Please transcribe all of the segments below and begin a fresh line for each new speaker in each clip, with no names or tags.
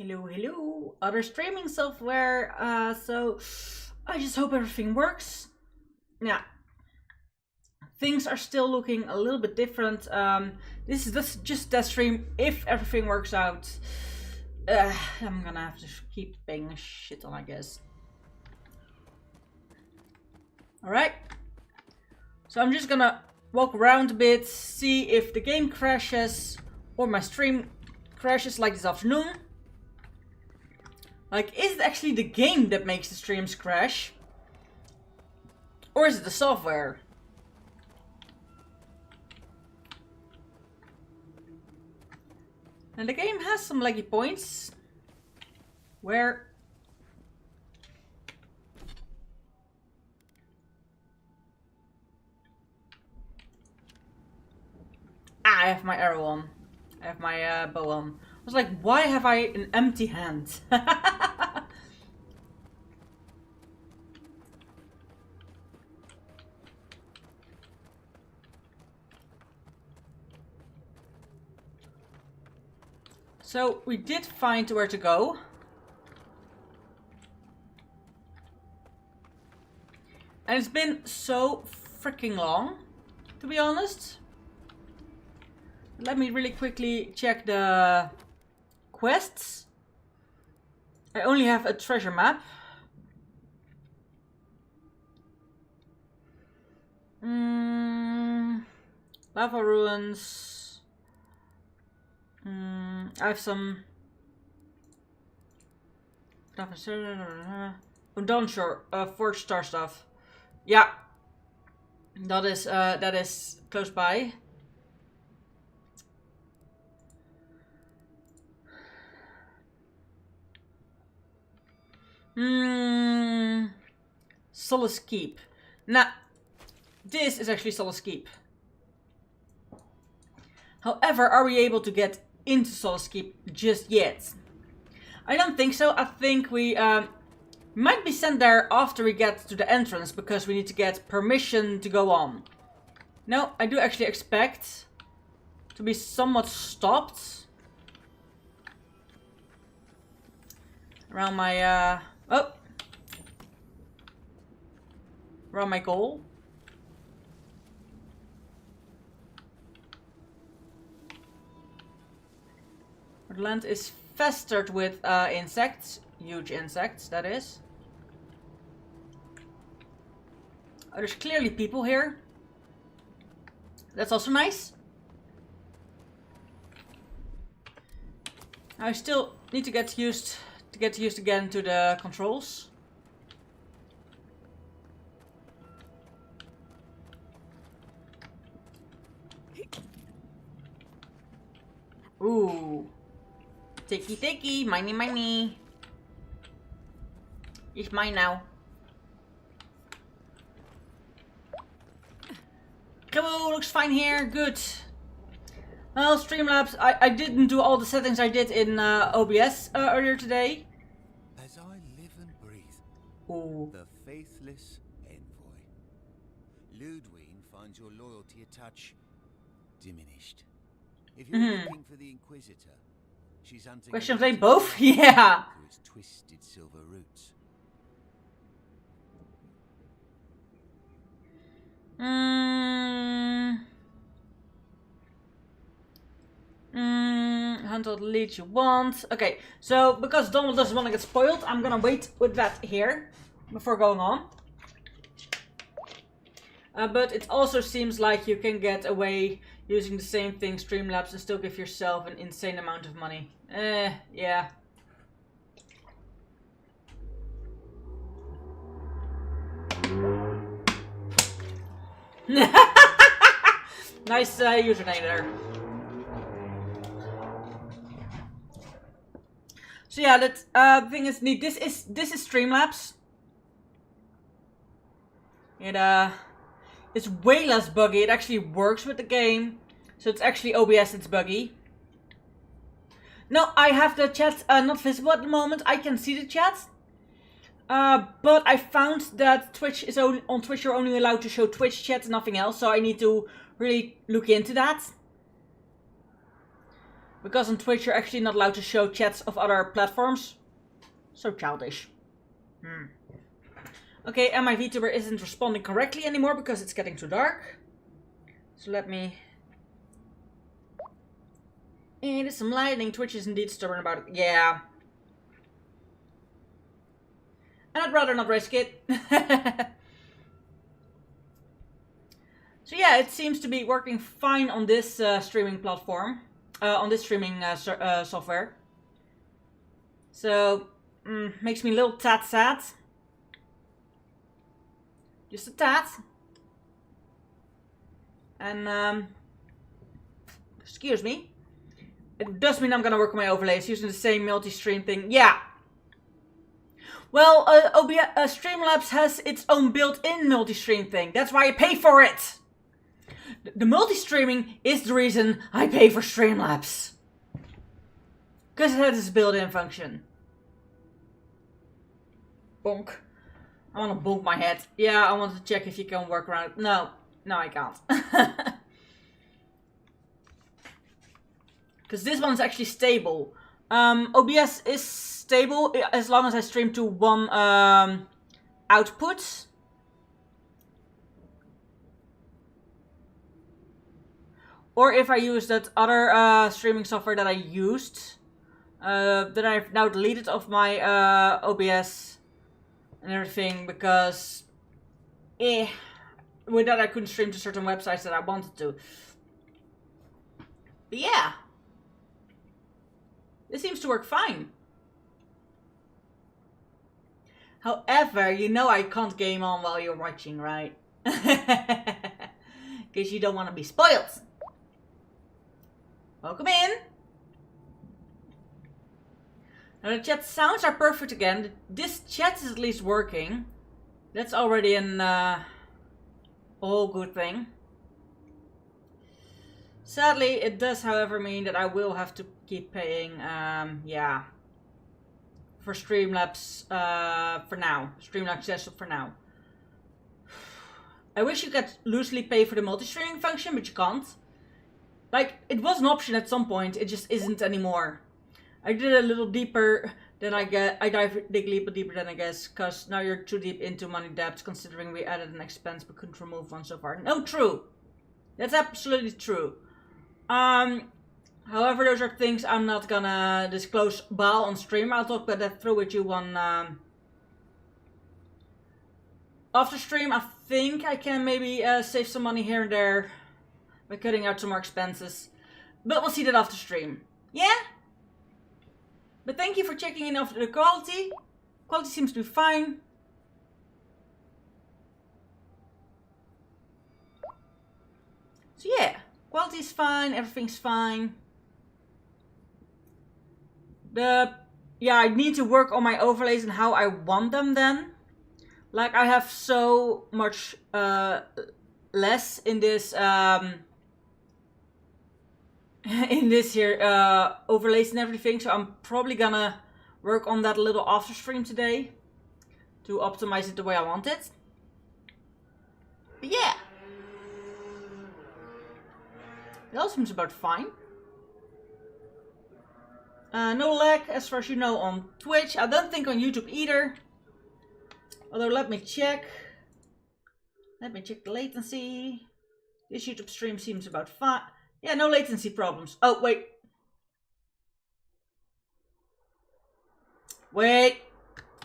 Hello, other streaming software. So I just hope everything works. Yeah, things are still looking a little bit different. This is just test stream. If everything works out, I'm gonna have to keep paying shit on, I guess. All right. So I'm just gonna walk around a bit, see if the game crashes or my stream crashes like this afternoon. Like, is it actually the game that makes the streams crash? Or is it the software? And the game has some laggy points. Where... I have my arrow on. I have my bow on. I was like, why have I an empty hand? So we did find where to go. And it's been so freaking long, to be honest. Let me really quickly check the quests. I only have a treasure map. Lava ruins. I have some... Donshore, 4-star stuff. Yeah. That is close by. Solace Keep. Now, this is actually Solace Keep. However, are we able to get into Solace Keep just yet? I don't think so. I think we might be sent there after we get to the entrance, because we need to get permission to go on. No, I do actually expect to be somewhat stopped around my around my goal. The land is festered with insects, huge insects, that is. Oh, there's clearly people here. That's also nice. I still need to get used again to the controls. Ooh. Takey, miney. It's mine now. Come on, looks fine here, good. Well, Streamlabs, I didn't do all the settings I did in OBS earlier today.
As I live and breathe,
Ooh.
the faithless envoy. Ludwig finds your loyalty a touch diminished. If you're looking for the Inquisitor, she's hunting.
Question of they both? Yeah.
Through his twisted silver roots.
Hunt all the leads you want. Okay, so because Donald doesn't want to get spoiled, I'm gonna wait with that here before going on. But it also seems like you can get away using the same thing, Streamlabs, and still give yourself an insane amount of money. Yeah. Nice username there. So yeah, that thing is neat. This is Streamlabs. It's way less buggy. It actually works with the game. So it's actually OBS that's buggy. No, I have the chat not visible at the moment. I can see the chat. But I found that on Twitch you're only allowed to show Twitch chat, nothing else. So I need to really look into that. Because on Twitch you're actually not allowed to show chats of other platforms. So childish. Okay, and my Vtuber isn't responding correctly anymore because it's getting too dark. So let me... It is some lightning. Twitch is indeed stubborn about it. Yeah. And I'd rather not risk it. So yeah, it seems to be working fine on this streaming platform. On this streaming software. So, makes me a little tad sad. Just a tad. And, excuse me. It does mean I'm gonna work on my overlays using the same multi-stream thing. Yeah. Well, Streamlabs has its own built-in multi-stream thing. That's why I pay for it. The multi-streaming is the reason I pay for Streamlabs. Because it has this built-in function. Bonk. I want to bonk my head. Yeah, I want to check if you can work around it. No, I can't. Because this one's actually stable. OBS is stable as long as I stream to one output. Or if I use that other streaming software that I used, that I've now deleted off my OBS and everything, because with that I couldn't stream to certain websites that I wanted to. But yeah, this seems to work fine. However, you know I can't game on while you're watching, right? Because you don't want to be spoiled. Welcome in. Now the chat sounds are perfect again. This chat is at least working. That's already an whole good thing. Sadly, it does, however, mean that I will have to keep paying, yeah, for Streamlabs for now. Streamlabs Desktop for now. I wish you could loosely pay for the multi-streaming function, but you can't. Like, it was an option at some point, it just isn't anymore. I did a little deeper than I dig a little deeper than I guess, because now you're too deep into money debts, considering we added an expense but couldn't remove one so far. No, true. That's absolutely true. However, those are things I'm not gonna disclose while on stream. I'll talk about that through with you on after stream. I think I can maybe save some money here and there by cutting out some more expenses. But we'll see that after stream. Yeah? But thank you for checking in after the quality. Quality seems to be fine. So yeah, quality is fine, everything's fine. Yeah, I need to work on my overlays and how I want them then. Like, I have so much less in this here overlays and everything, so I'm probably gonna work on that a little after stream today to optimize it the way I want it. But yeah, it all seems about fine. No lag as far as you know on Twitch. I don't think on YouTube either. Although let me check. Let me check the latency. This YouTube stream seems about fine. Yeah, no latency problems. Oh, wait. Wait.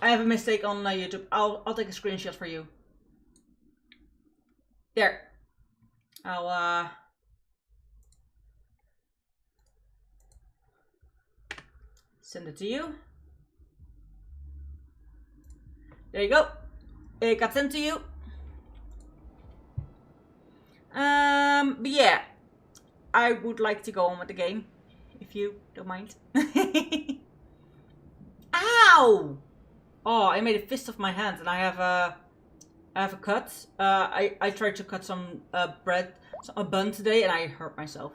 I have a mistake on YouTube. I'll take a screenshot for you. There. I'll send it to you. There you go. It got sent to you. But yeah. I would like to go on with the game, if you don't mind. Ow! Oh, I made a fist of my hand, and I have a cut. I tried to cut some bread, a bun today, and I hurt myself.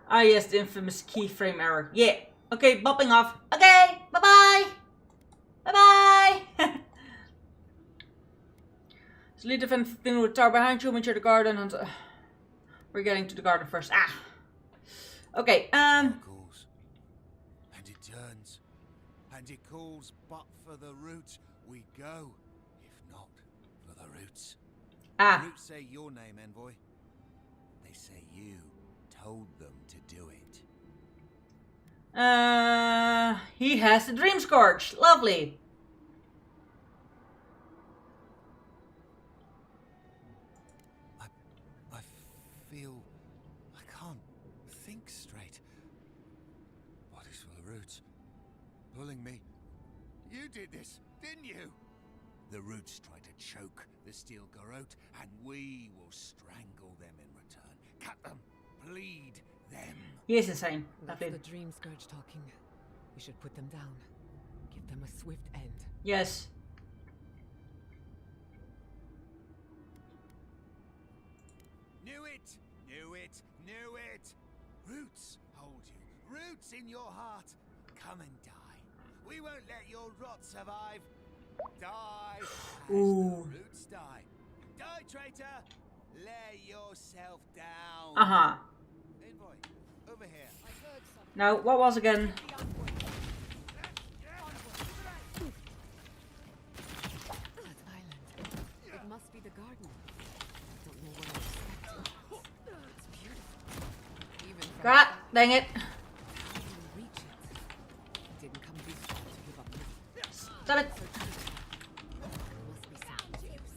Ah, yes, the infamous keyframe error. Yeah. Okay, bopping off. Okay, bye bye. Bye bye. So lead the thing with the tower behind you, enter the garden, and we're getting to the garden first. Ah. Okay,
Calls, and it turns, and it calls, but for the root we go, if not for the roots. The roots say your name, envoy. They say you told them to do it.
He has the Dream Scourge. Lovely.
I feel I can't think straight. Body's full of roots, pulling me. You did this, didn't you? The roots try to choke the steel garrote, and we will strangle them in return. Cut them, bleed them.
He is insane.
That's the Dream Scourge talking. We should put them down. Give them a swift end.
Yes.
Knew it! Knew it! Knew it! Roots hold you. Roots in your heart. Come and die. We won't let your rot survive. Die as the roots die. Die, traitor! Lay yourself down.
Uh-huh.
Envoy, over here.
Now, what was again?
That's violent. It must be the garden. I don't know what I expected. It's beautiful. Even from
God dang it.
how do you reach it? It didn't come this far to give up now.
Stop it.
Must be some use.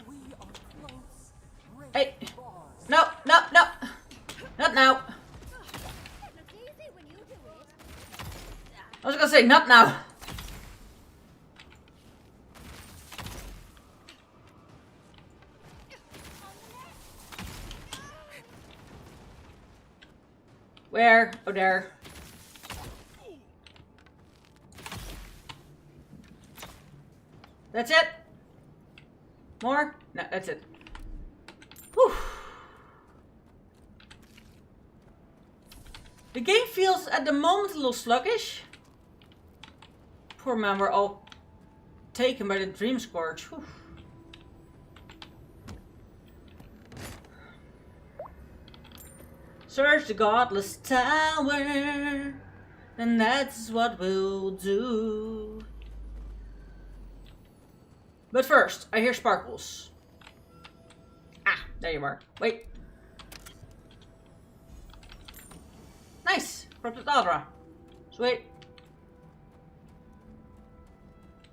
We are close.
Hey. No, no, no. Not now. I was gonna say, not now. Where? Oh, there. That's it? More? No, that's it. Whew. The game feels at the moment a little sluggish. Poor men were all taken by the Dream Scourge. Whew. Search the godless tower, and that's what we'll do. But first, I hear sparkles. Ah, there you are. Wait. Nice! Protodadra. Sweet.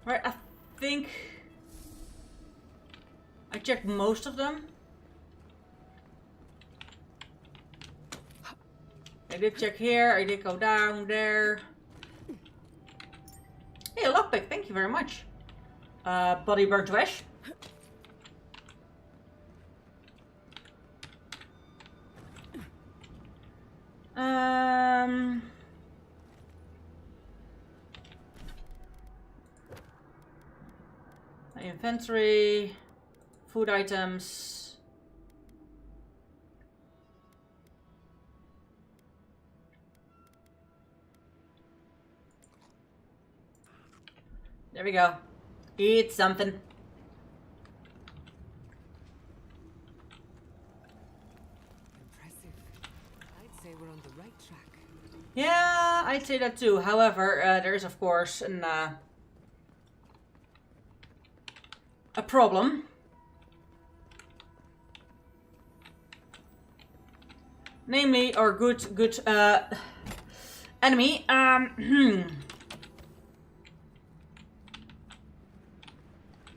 Right, I think I checked most of them. I did check here, I did go down there. Hey, a lockpick, thank you very much. Body burnt to ash. My inventory, food items. There we go. Eat something.
Impressive. I'd say we're on the right track.
Yeah, I'd say that too. However, there is of course a problem. Namely, our good enemy.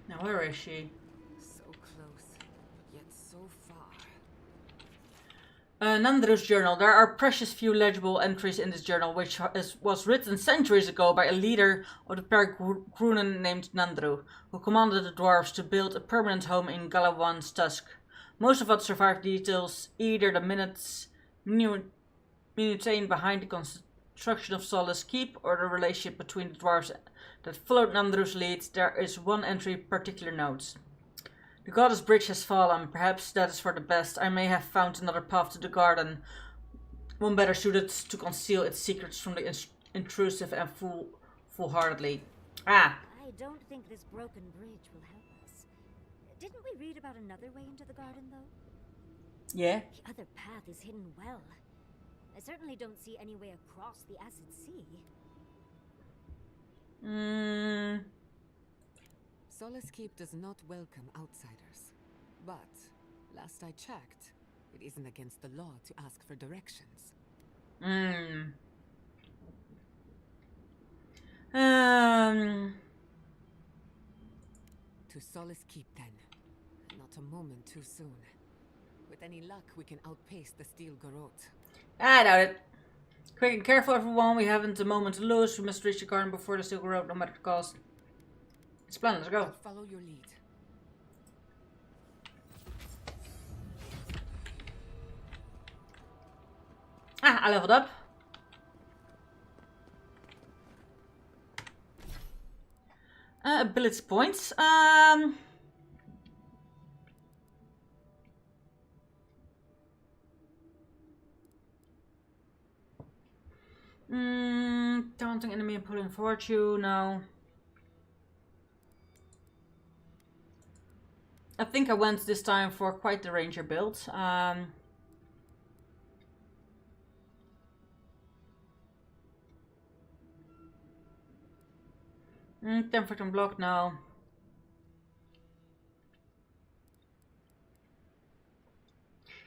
Now, where is she?
So close, yet so far.
Nandru's journal. There are precious few legible entries in this journal, which was written centuries ago by a leader of the Pergrunen named Nandru, who commanded the dwarves to build a permanent home in Galawan's Tusk. Most of what survived details either the minutiae behind the construction of Solace Keep or the relationship between the dwarves that followed Nandru's lead. There is one entry particular notes. The goddess bridge has fallen. Perhaps that is for the best. I may have found another path to the garden, one better suited to conceal its secrets from the intrusive and foolhardily. Ah.
I don't think this broken bridge will help us. Didn't we read about another way into the garden, though?
Yeah.
The other path is hidden well. I certainly don't see any way across the acid sea.
Solace Keep does not welcome outsiders. But, last I checked, it isn't against the law to ask for directions. To Solace Keep then. Not a moment too soon. With any luck, we can outpace the Steel Garrote.
I doubt it. Quick and careful, everyone. We haven't a moment to lose. We must reach the garden before the Steel Garrote, no matter the cost. It's planned. Let's go.
I'll follow your lead.
Ah, I leveled up. Ability points. Taunting enemy and pulling forward you. No. I think I went this time for quite the ranger build. 10 freaking block, no.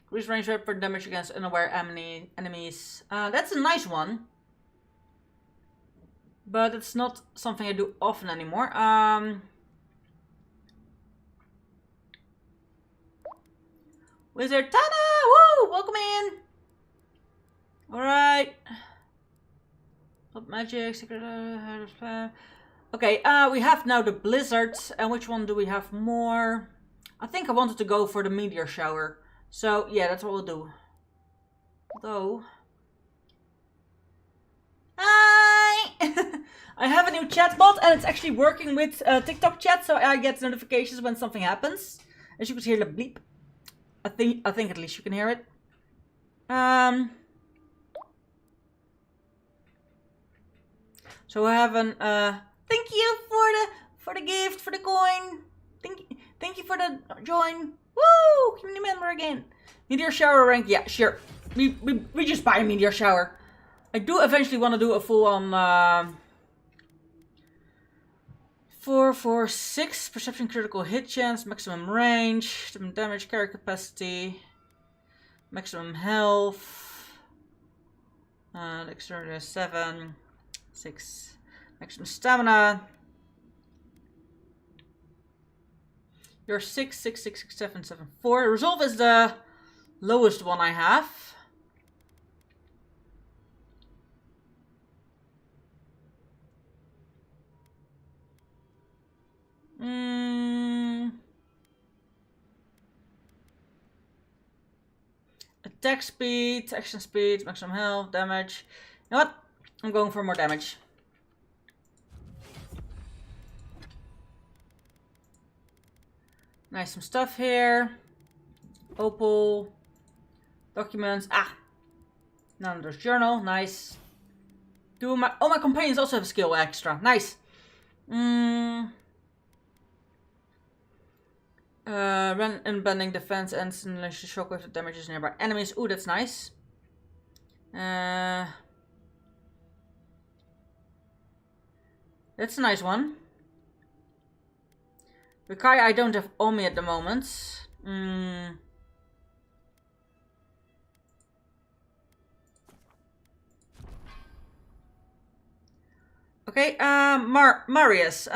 Increase range weapon damage against unaware enemies. That's a nice one. But it's not something I do often anymore. Wizard Tana! Woo! Welcome in! Alright. Top magic, secret okay, we have now the blizzard. And which one do we have more? I think I wanted to go for the meteor shower. So yeah, that's what we'll do. Though. Hi! I have a new chatbot and it's actually working with TikTok chat, so I get notifications when something happens. As you can hear the bleep. I think at least you can hear it. So I have an thank you for the gift, for the coin. Thank you for the join. Woo! Community member again. Meteor shower rank, yeah, sure. We just buy a meteor shower. I do eventually want to do a full on 446 perception, critical hit chance, maximum range, damage, carry capacity, maximum health, dexterity 7, 6, maximum stamina. You're 6, 6, 6, 6, 7, 7, 4. Resolve is the lowest one I have. Attack speed, action speed, maximum health, damage. You know what? I'm going for more damage. Nice, some stuff here. Opal. Documents. Ah! None of those journal. Nice. Oh, my companions also have a skill extra. Nice. Run and bending defense and unleash shockwave that damages nearby enemies. Ooh, that's nice. That's a nice one. Rikai I don't have on me at the moment. Okay, Marius.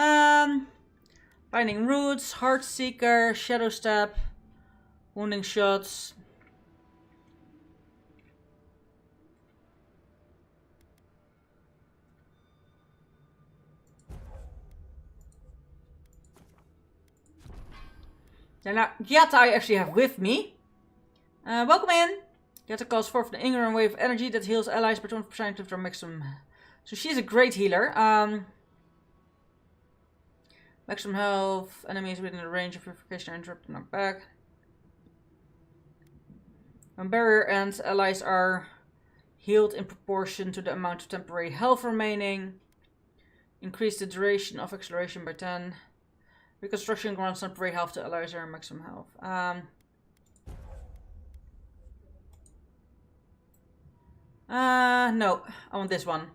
Binding Roots, Heartseeker, Shadow Step, Wounding Shots. And now, Gyata I actually have with me. Welcome in. Gyata calls forth an ignorant wave of energy that heals allies by 20% to their maximum. So she's a great healer. Maximum health, enemies within the range of purification are interrupted knocked back. When barrier ends, allies are healed in proportion to the amount of temporary health remaining. Increase the duration of acceleration by 10. Reconstruction grants temporary health to allies are maximum health. No, I want this one.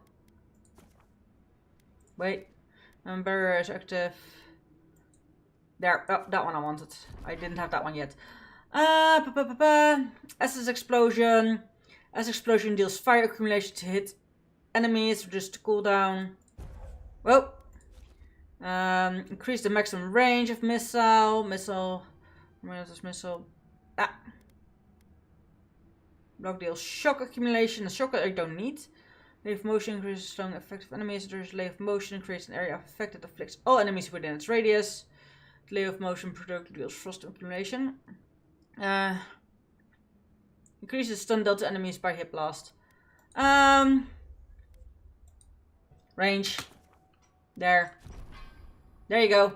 Wait, barrier is active. There, oh, that one I wanted. I didn't have that one yet. Acid explosion. Acid explosion deals fire accumulation to hit enemies, reduce the cooldown. Whoa. Increase the maximum range of missile. Ah. Block deals shock accumulation. The shock I don't need. Delay of motion increases strong effect of enemies. There's delay of motion creates an area of effect that afflicts all enemies within its radius. Delay of motion product deals frost accumulation. Increases stun delta enemies by hit blast. Range. There you go.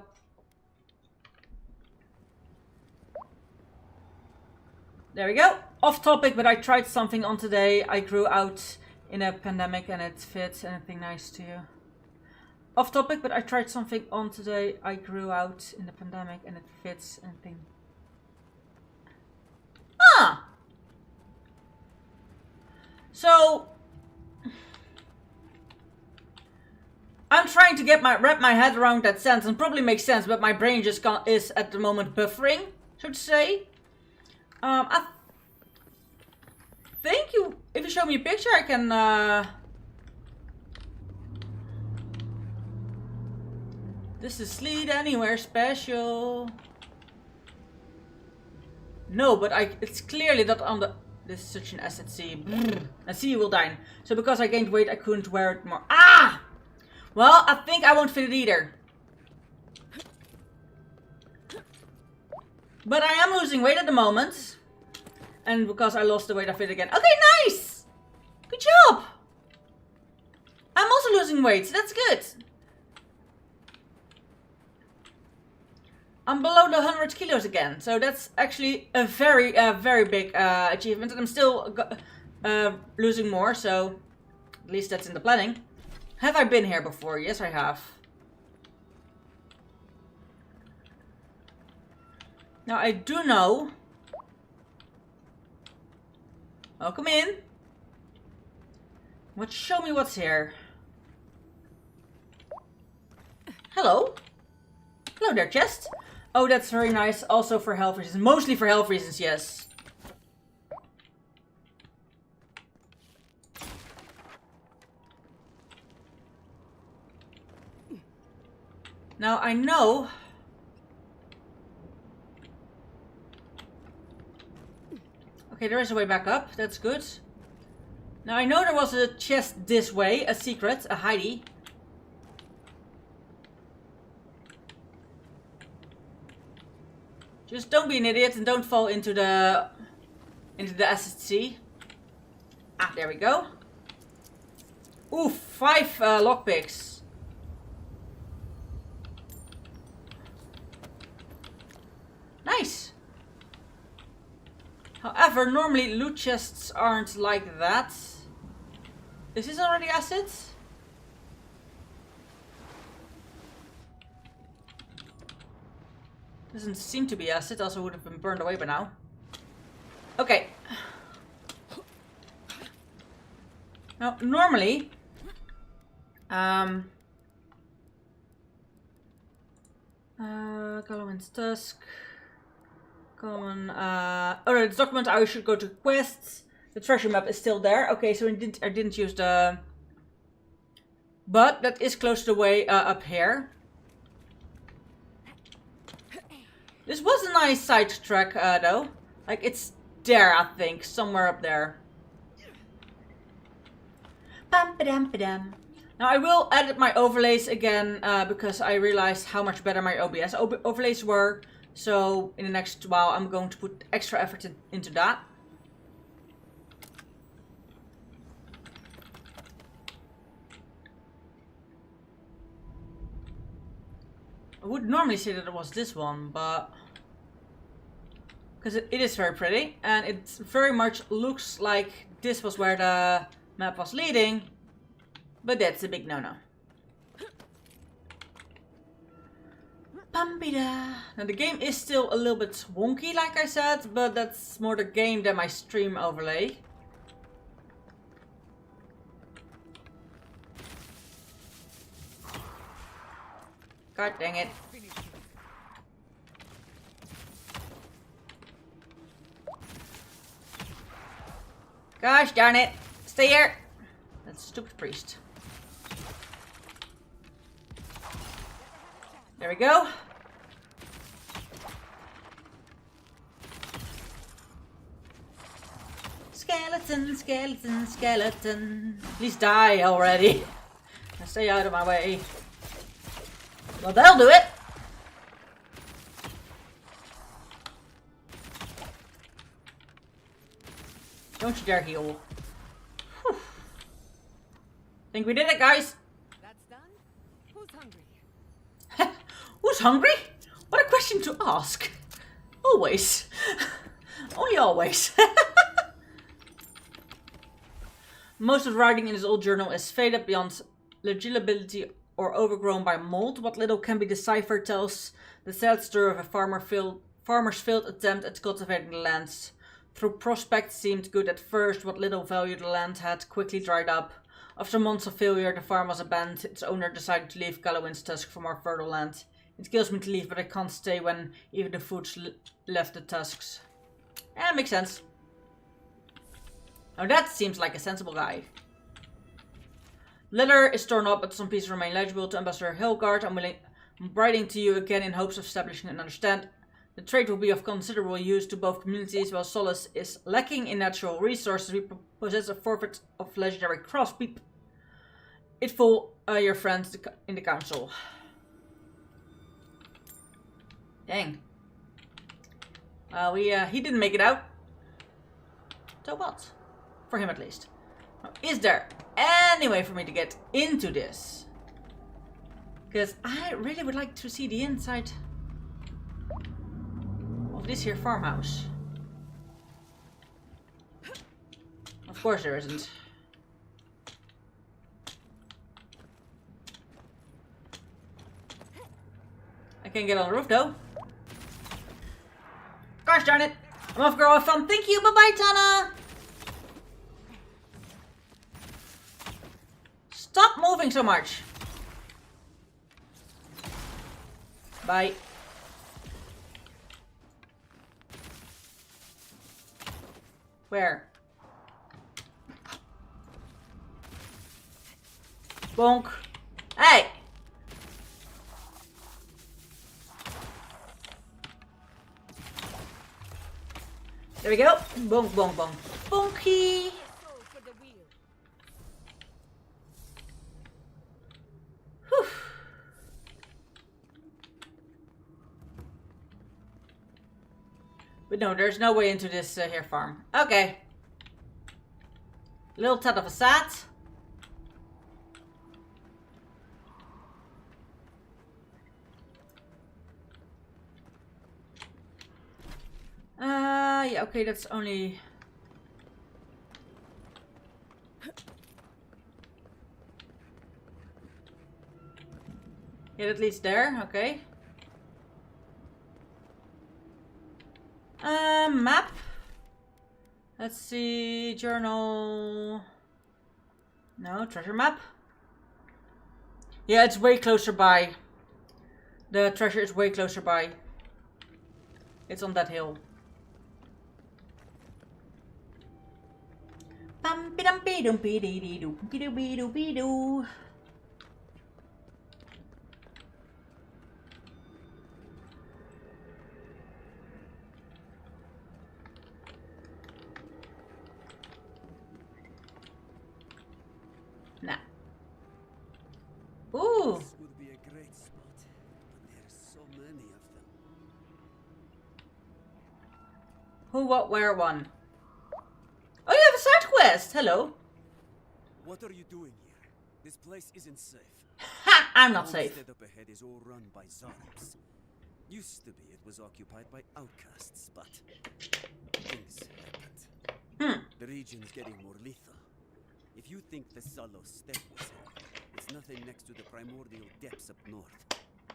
There we go. Off topic, but I tried something on today. I grew out in a pandemic and it fits. Anything nice to you? Off topic, but I tried something on today. I grew out in the pandemic and it fits. Anything? Ah! So I'm trying to wrap my head around that sentence, and probably makes sense, but my brain just is at the moment buffering, so to say. I think if you show me a picture, I can. This is Sleet Anywhere special. No, but it's clearly not on the. This is such an acid sea. And see, you will die. So because I gained weight, I couldn't wear it more. Ah! Well, I think I won't fit it either. But I am losing weight at the moment. And because I lost the weight, I fit again. Okay, nice! Good job! I'm also losing weight, so that's good. I'm below the 100 kilos again. So that's actually a very big achievement. And I'm still losing more, so at least that's in the planning. Have I been here before? Yes, I have. Now, I do know. Welcome in. Show me what's here. Hello. Hello there, chest. Oh, that's very nice. Also for health reasons. Mostly for health reasons, yes. Now, I know. Okay, there is a way back up. That's good. Now, I know there was a chest this way. A secret. A hidey. Just don't be an idiot and don't fall into the acid sea. Ah, there we go. Ooh, 5 lockpicks. Nice. However, normally loot chests aren't like that. Is this already acid? Doesn't seem to be acid, also would have been burned away by now. Okay. Now, normally, Gallowin's Tusk, common, alright, this document, I should go to quests. The treasure map is still there. Okay, so I didn't use the, but that is close to the way up here. This was a nice side track, though. Like, it's there, I think. Somewhere up there. Bam-ba-dam-ba-dam. Now, I will edit my overlays again, because I realized how much better my OBS overlays were. So, in the next while, I'm going to put extra effort into that. I would normally say that it was this one, but because it is very pretty and it very much looks like this was where the map was leading, but that's a big no-no. Pampida. Now the game is still a little bit wonky, like I said, but that's more the game than my stream overlay. God dang it. Gosh darn it. Stay here. That's a stupid priest. There we go. Skeleton, skeleton, skeleton. Please die already. Now stay out of my way. Well, that'll do it. Don't you dare heal. Whew. Think we did it, guys.
That's done? Who's hungry?
Who's hungry? What a question to ask. Always. Only always. Most of the writing in this old journal is faded beyond legibility or overgrown by mold. What little can be deciphered tells the sad story of a farmer's failed attempt at cultivating the lands. Though prospects seemed good at first, what little value the land had quickly dried up. After months of failure, the farm was abandoned. Its owner decided to leave Gallowin's tusk for more fertile land. It kills me to leave, but I can't stay when even the foods left the tusks. Yeah, makes sense. Now that seems like a sensible guy. Letter is torn up, but some pieces remain legible. To Ambassador Hilgard, I'm writing to you again in hopes of establishing an understanding. The trade will be of considerable use to both communities. While Solace is lacking in natural resources, we possess a forfeit of legendary crossbeep. It fool your friends in the council. Dang. He didn't make it out. So what? For him at least. Now, is there any way for me to get into this? Because I really would like to see the inside of this here farmhouse. Of course there isn't. I can't get on the roof though. Gosh darn it! I'm off, girl. Have fun. Thank you. Bye bye, Tana. Stop moving so much. Bye. Where? Bonk. Hey! There we go. Bonk, bonk, bonk. Bonky! Whew. But no, there's no way into this here farm. Okay. Little tad of a sat. Yeah, okay, that's only... Yeah, that leads there, okay. Map. Let's see, journal. No, treasure map. Yeah, it's way closer by. The treasure is way closer by. It's on that hill. Nah. Ooh.
This would be a great spot, but there's so many of them.
Who, what, where, one. Oh, you have a side quest. Hello.
What are you doing here? This place isn't safe.
Ha! I'm not
The
safe.
homestead up ahead is all run by Zarps. Used to be it was occupied by outcasts, but things happened. The region's getting more lethal. If you think the Salo steppe was here, it's nothing next to the primordial depths up north.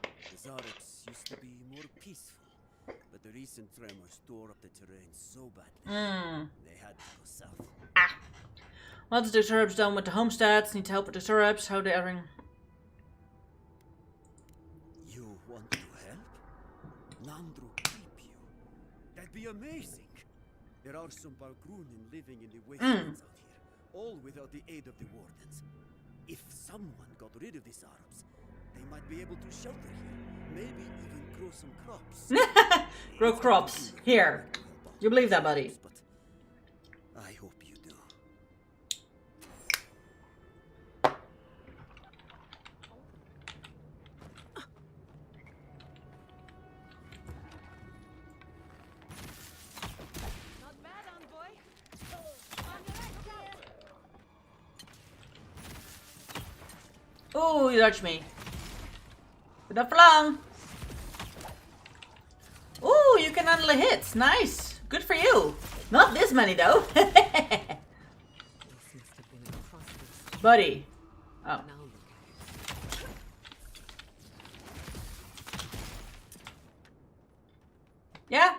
The Zarps used to be more peaceful, but the recent tremors tore up the terrain so badly, they had to go south.
Ah. What's the Zarps done with the homesteads? Need help with the Zarps? How they are.
You want to help? Nandro keep you. That'd be amazing. There are some Bargrunen living in the wastelands out here, all without the aid of the wardens. If someone got rid of these Arabs, they might be able to shelter here. Maybe even grow some crops.
Grow crops. Here. You believe that, buddy?
But I hope you do.
Not bad, envoy.
Oh, you dodged me. But not for long. Ooh, you can handle a hit. Nice. Good for you. Not this many, though.
There seems to have been a prosperous.
Buddy. Oh.
Now look at it.
Yeah?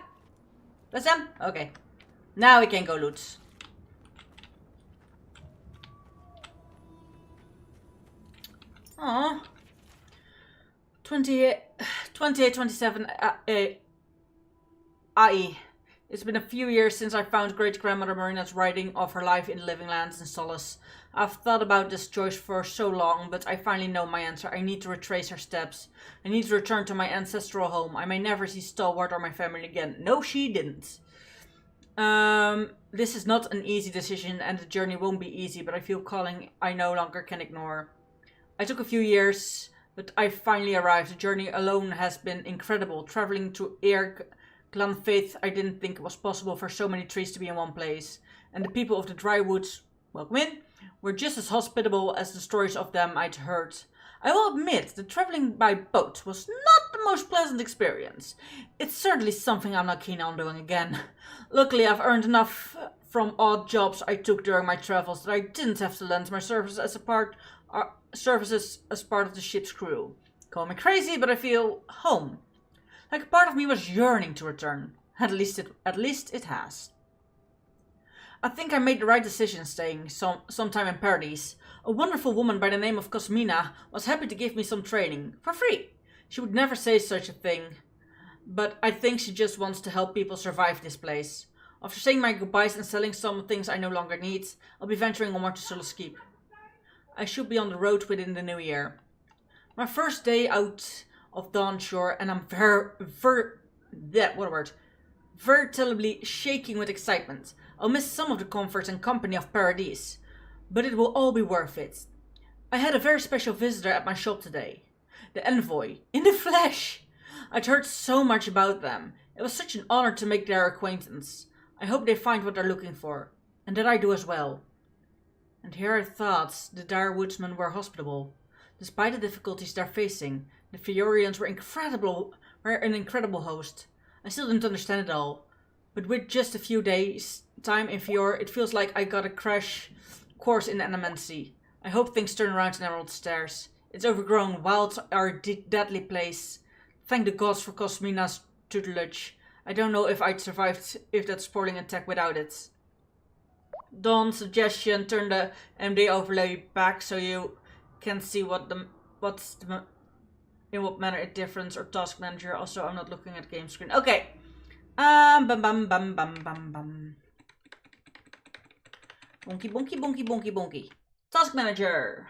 That's them? Okay. Now we can go loot. Aww. 28, 27 IE. It's been a few years since I found great-grandmother Marina's writing of her life in the living lands in Solace. I've thought about this choice for so long, but I finally know my answer. I need to retrace her steps. I need to return to my ancestral home. I may never see Stalwart or my family again. No, she didn't. This is not an easy decision, and the journey won't be easy, but I feel calling I no longer can ignore. I took a few years, but I finally arrived. The journey alone has been incredible. Traveling to Eir Glanfaith, I didn't think it was possible for so many trees to be in one place. And the people of the dry woods, welcome in, were just as hospitable as the stories of them I'd heard. I will admit that traveling by boat was not the most pleasant experience. It's certainly something I'm not keen on doing again. Luckily, I've earned enough from odd jobs I took during my travels that I didn't have to lend my services as part of the ship's crew. Call me crazy, but I feel home. Like a part of me was yearning to return. At least it has. I think I made the right decision staying some time in Paradise. A wonderful woman by the name of Cosmina was happy to give me some training, for free. She would never say such a thing, but I think she just wants to help people survive this place. After saying my goodbyes and selling some things I no longer need, I'll be venturing onward to Solace Keep. I should be on the road within the new year. My first day out of Dawnshore, and I'm veritably shaking with excitement. I'll miss some of the comfort and company of Paradise, but it will all be worth it. I had a very special visitor at my shop today. The envoy, in the flesh! I'd heard so much about them. It was such an honor to make their acquaintance. I hope they find what they're looking for, and that I do as well. And here I thought the dire woodsmen were hospitable. Despite the difficulties they're facing, the Fiorians were an incredible host. I still didn't understand it all, but with just a few days' time in Fior, it feels like I got a crash course in animancy. I hope things turn around in Emerald Stairs. It's overgrown, wild, our deadly place. Thank the gods for Cosmina's tutelage. I don't know if I'd survived if that spoiling attack without it. Dawn's suggestion: turn the MD overlay back so you can see in what manner it differs, or task manager. Also, I'm not looking at game screen. Okay. Bum bum bum bum bum bum. Bonky bonky bonky bonky bonky. Task manager.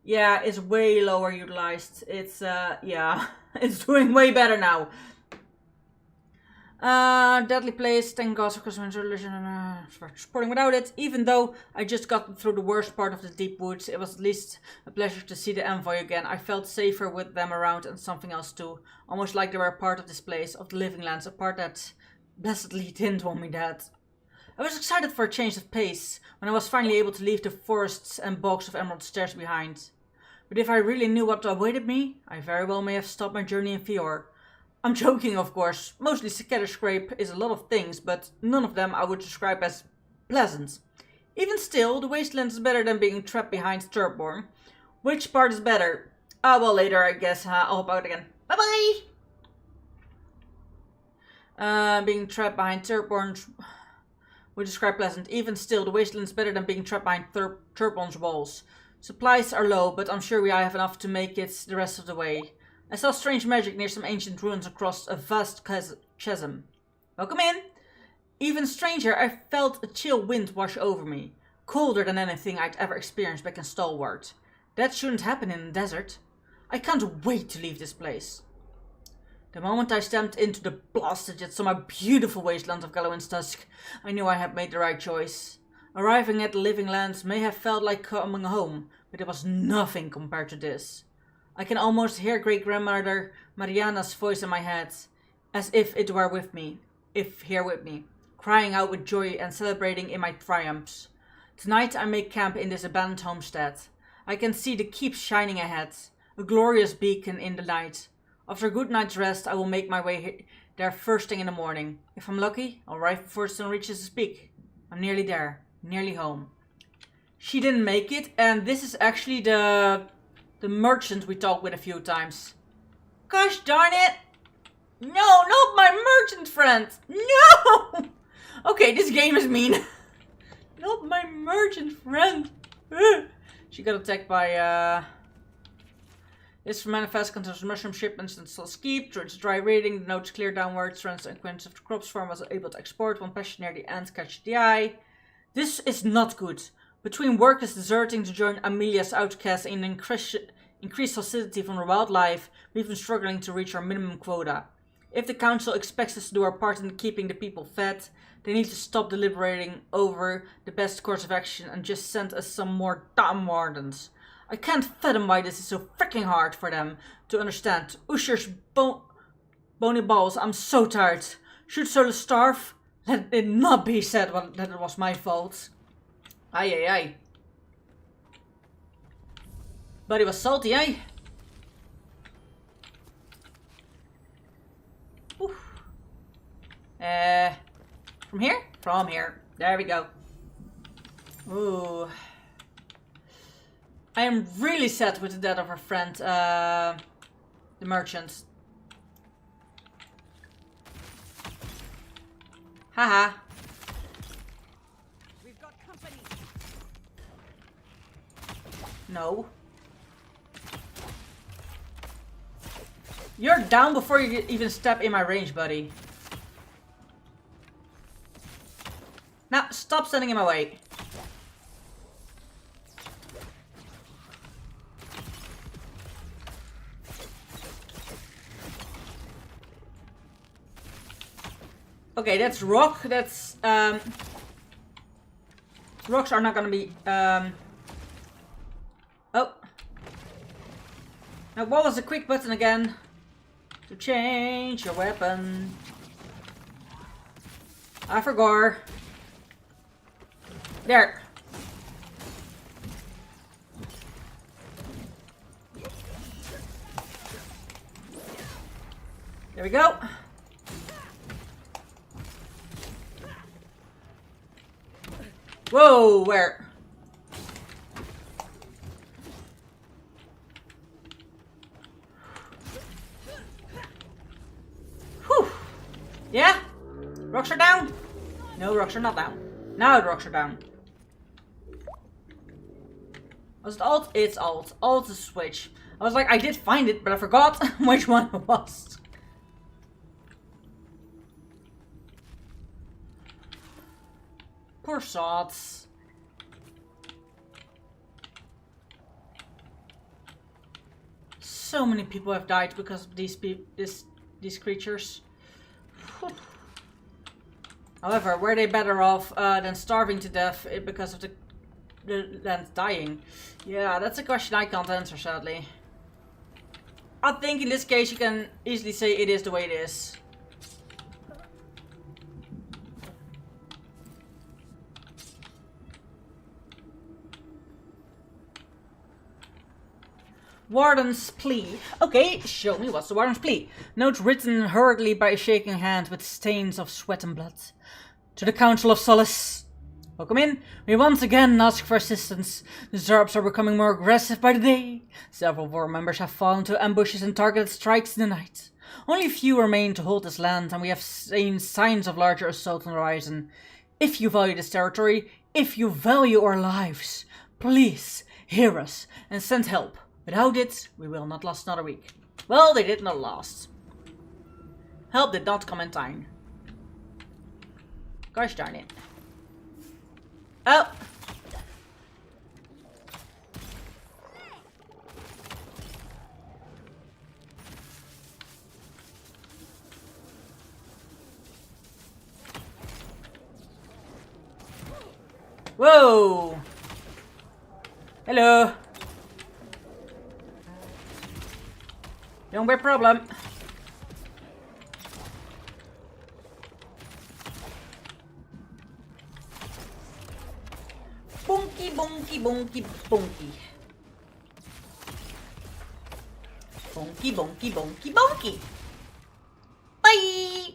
Yeah, it's way lower utilized. It's yeah, it's doing way better now. Deadly place, thank God for supporting without it. Even though I just got through the worst part of the deep woods, it was at least a pleasure to see the envoy again. I felt safer with them around, and something else too. Almost like they were a part of this place, of the living lands, a part that blessedly didn't want me dead. I was excited for a change of pace when I was finally able to leave the forests and bogs of Emerald Stairs behind. But if I really knew what awaited me, I very well may have stopped my journey in Fior. I'm joking, of course. Mostly Scatterscrape is a lot of things, but none of them I would describe as pleasant. Even still, the wasteland is better than being trapped behind Turborn. Which part is better? Ah, well, later, I guess. I'll hop out again. Bye-bye! Being trapped behind Turborn would describe pleasant. Even still, the wasteland is better than being trapped behind Turborn's walls. Supplies are low, but I'm sure we have enough to make it the rest of the way. I saw strange magic near some ancient ruins across a vast chasm. Welcome in! Even stranger, I felt a chill wind wash over me. Colder than anything I'd ever experienced back in Stalwart. That shouldn't happen in the desert. I can't wait to leave this place. The moment I stepped into the blasted yet somehow beautiful wasteland of Gallowin's Tusk, I knew I had made the right choice. Arriving at the Living Lands may have felt like coming home, but it was nothing compared to this. I can almost hear great-grandmother Mariana's voice in my head, as if it were with me, here with me, crying out with joy and celebrating in my triumphs. Tonight I make camp in this abandoned homestead. I can see the keep shining ahead, a glorious beacon in the night. After a good night's rest, I will make my way there first thing in the morning. If I'm lucky, I'll arrive before the sun reaches the peak. I'm nearly there, nearly home. She didn't make it, and this is actually the merchant we talked with a few times. Gosh darn it! No, not my merchant friend! No! Okay, this game is mean. Not my merchant friend. She got attacked by this manifest contains mushroom shipments and still keep. Through its dry reading, the notes clear downwards. Trends and quints of the crops farm was able to export. One passion near the end catch the eye. This is not good. Between workers deserting to join Amelia's outcasts and increased hostility from the wildlife, we've been struggling to reach our minimum quota. If the council expects us to do our part in keeping the people fed, they need to stop deliberating over the best course of action and just send us some more damn wardens. I can't fathom why this is so freaking hard for them to understand. Usher's bony balls, I'm so tired. Should Solo starve? Let it not be said that it was my fault. Aye, aye, aye. But it was salty, eh? Oof. From here? From here. There we go. Ooh. I am really sad with the death of her friend, the merchant. Haha.
We've got company.
No. You're down before you even step in my range, buddy. Now, stop standing in my way. Okay, that's rock. That's rocks are not gonna be oh. Now what was the quick button again? To change your weapon. I forgot. There. There we go. Whoa, where? Whew. Yeah? Rocks are down? No, rocks are not down. Now the rocks are down. Was it alt? It's alt. Alt is switch. I was like, I did find it, but I forgot which one it was. Poor sods. So many people have died because of these creatures. However, were they better off than starving to death because of the land dying? Yeah, that's a question I can't answer, sadly. I think in this case you can easily say it is the way it is. Warden's plea. Okay, show me what's the warden's plea. Note written hurriedly by a shaking hand with stains of sweat and blood. To the Council of Solace. Welcome in. We once again ask for assistance. The Zarbs are becoming more aggressive by the day. Several of our members have fallen to ambushes and targeted strikes in the night. Only a few remain to hold this land, and we have seen signs of larger assault on the horizon. If you value this territory, if you value our lives, please hear us and send help. Without it, we will not last another week. Well, they did not last. Help did not come in time. Gosh darn it. Oh! Whoa! Hello! Don't be a problem. Bunky, bunky, bunky, bunky. Bunky, bunky, bunky, bunky. Bye!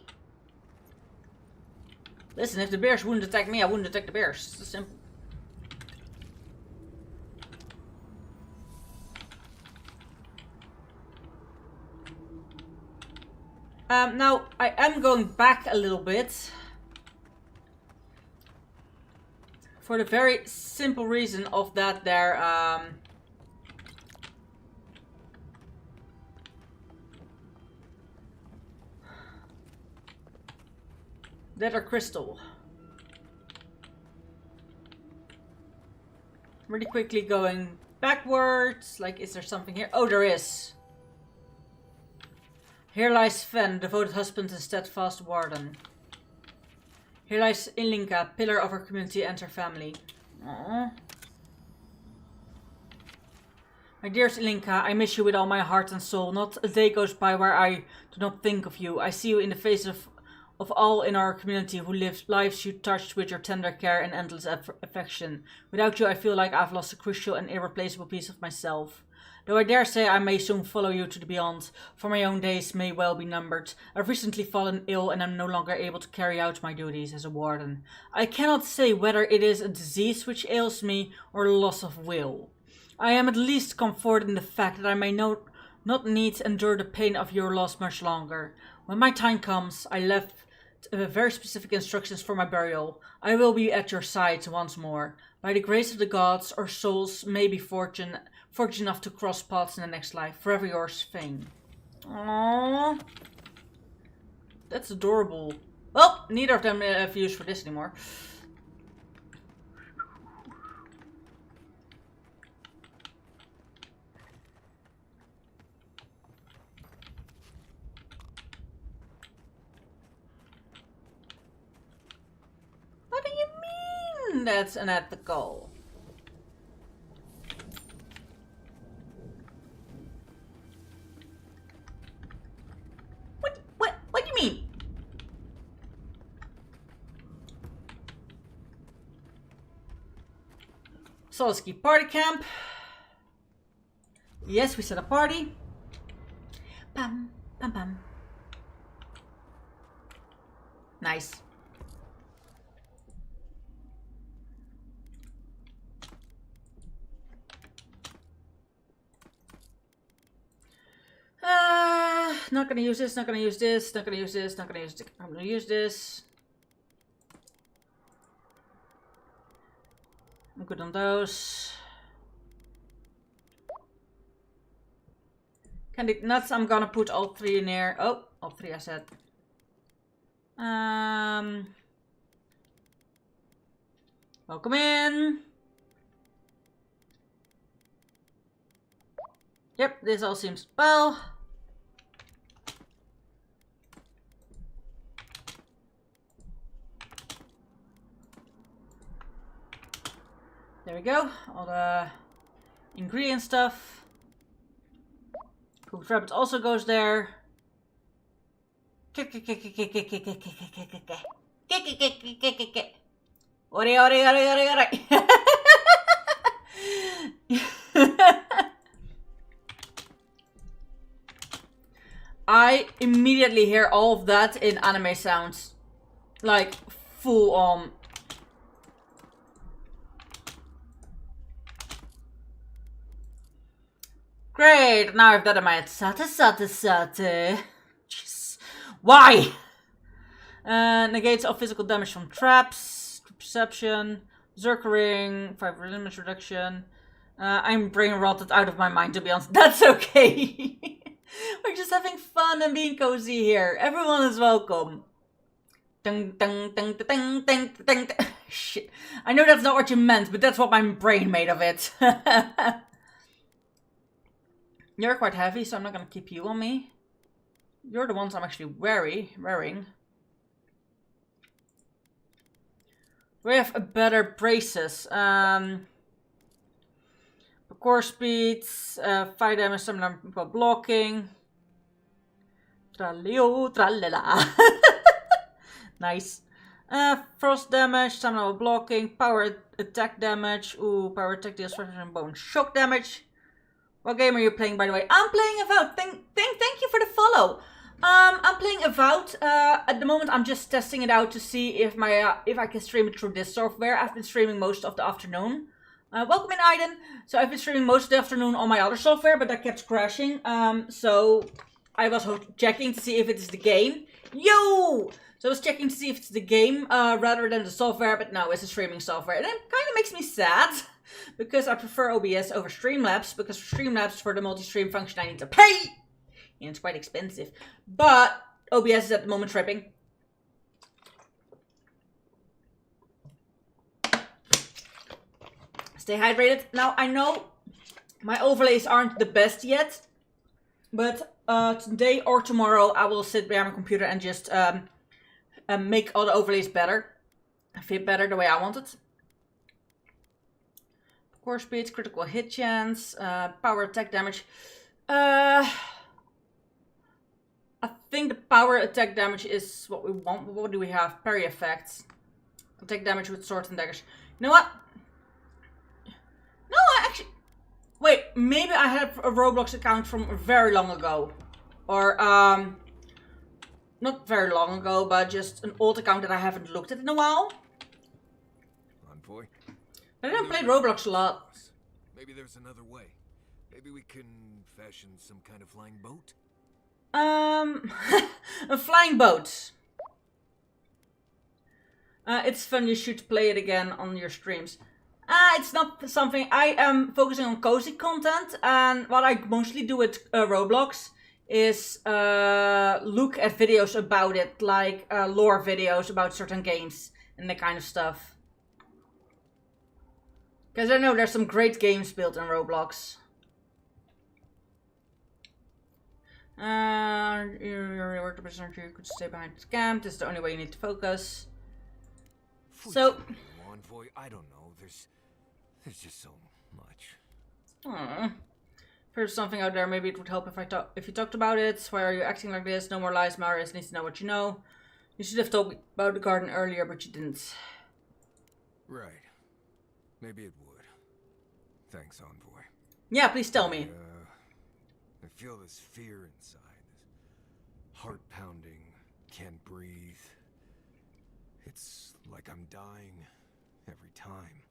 Listen, if the bears wouldn't attack me, I wouldn't attack the bears. It's simple. Now, I am going back a little bit. For the very simple reason of that there, that are crystal. Really quickly going backwards. Like, is there something here? Oh, there is. Here lies Sven, devoted husband and steadfast warden. Here lies Ilinka, pillar of our community and her family. Aww. My dearest Ilinka, I miss you with all my heart and soul. Not a day goes by where I do not think of you. I see you in the face of all in our community who live lives you touched with your tender care and endless affection. Without you, I feel like I've lost a crucial and irreplaceable piece of myself. Though I dare say I may soon follow you to the beyond, for my own days may well be numbered. I've recently fallen ill and am no longer able to carry out my duties as a warden. I cannot say whether it is a disease which ails me or loss of will. I am at least comforted in the fact that I may not need to endure the pain of your loss much longer. When my time comes, I left very specific instructions for my burial. I will be at your side once more. By the grace of the gods, our souls may be fortunate enough to cross paths in the next life. Forever yours, Fane. Aww. That's adorable. Well, neither of them have use for this anymore. What do you mean that's unethical? What do you mean? Solsky party camp. Yes, we set a party. Pam, pam, pam. Nice. Not gonna use this, not gonna use this, not gonna use this, not gonna use this. I'm gonna use this. I'm good on those. Candied nuts, I'm gonna put all three in there. Oh, all three I said. Welcome in. Yep, this all seems well. There we go, all the ingredient stuff. Cooked rabbit also goes there. Ore, ore, ore, ore, ore. I immediately hear all of that in anime sounds. Like, full on. Great, now I've got my sate. Jeez. Why? Negates all physical damage from traps, perception, berserker ring, 5 damage reduction, I'm brain rotted out of my mind, to be honest. That's okay. We're just having fun and being cozy here. Everyone is welcome. Ding, ding, ding, ding, ding, ding, ding. Shit. I know that's not what you meant, but that's what my brain made of it. You're quite heavy, so I'm not gonna keep you on me. You're the ones I'm actually wearing. We have better braces. Core speeds, fire damage, stamina blocking. Traleo, tralala. Nice. Frost damage, stamina blocking, power attack damage. Ooh, power attack deals and bone shock damage. What game are you playing, by the way? I'm playing Avowed. Thank you for the follow. I'm playing Avowed. At the moment, I'm just testing it out to see if I can stream it through this software. I've been streaming most of the afternoon. Welcome in, Aiden. So I've been streaming most of the afternoon on my other software, but that kept crashing. So I was checking to see if it is the game. Yo! So I was checking to see if it's the game rather than the software, but no, it's a streaming software. And it kind of makes me sad, because I prefer OBS over Streamlabs, because for Streamlabs, for the multi-stream function, I need to pay! And it's quite expensive. But OBS is at the moment tripping. Stay hydrated. Now, I know my overlays aren't the best yet, but today or tomorrow I will sit behind my computer and just make all the overlays better. Fit better the way I want it. Core speed, critical hit chance, power attack damage. I think the power attack damage is what we want. What do we have? Parry effects. Attack damage with swords and daggers. You know what? No, I actually... Wait, maybe I have a Roblox account from very long ago. Or, not very long ago, but just an old account that I haven't looked at in a while.
Envoy.
I didn't play Roblox a lot.
Maybe there's another way. Maybe we can fashion some kind of flying boat?
A flying boat. It's fun, you should play it again on your streams. It's not something, I am focusing on cozy content, and what I mostly do with Roblox is look at videos about it, like lore videos about certain games and that kind of stuff. Because I know there's some great games built in Roblox. Your percent you could stay behind the camp. This is the only way you need to focus. So,
Envoy, I don't know. There's just so much.
If there's something out there, maybe it would help if you talked about it. Why are you acting like this? No more lies. Marius needs to know what you know. You should have told me about the garden earlier, but you didn't.
Right. Maybe it would. Thanks, Envoy.
Yeah, please tell me.
I feel this fear inside. This heart pounding. Can't breathe. It's like I'm dying every time.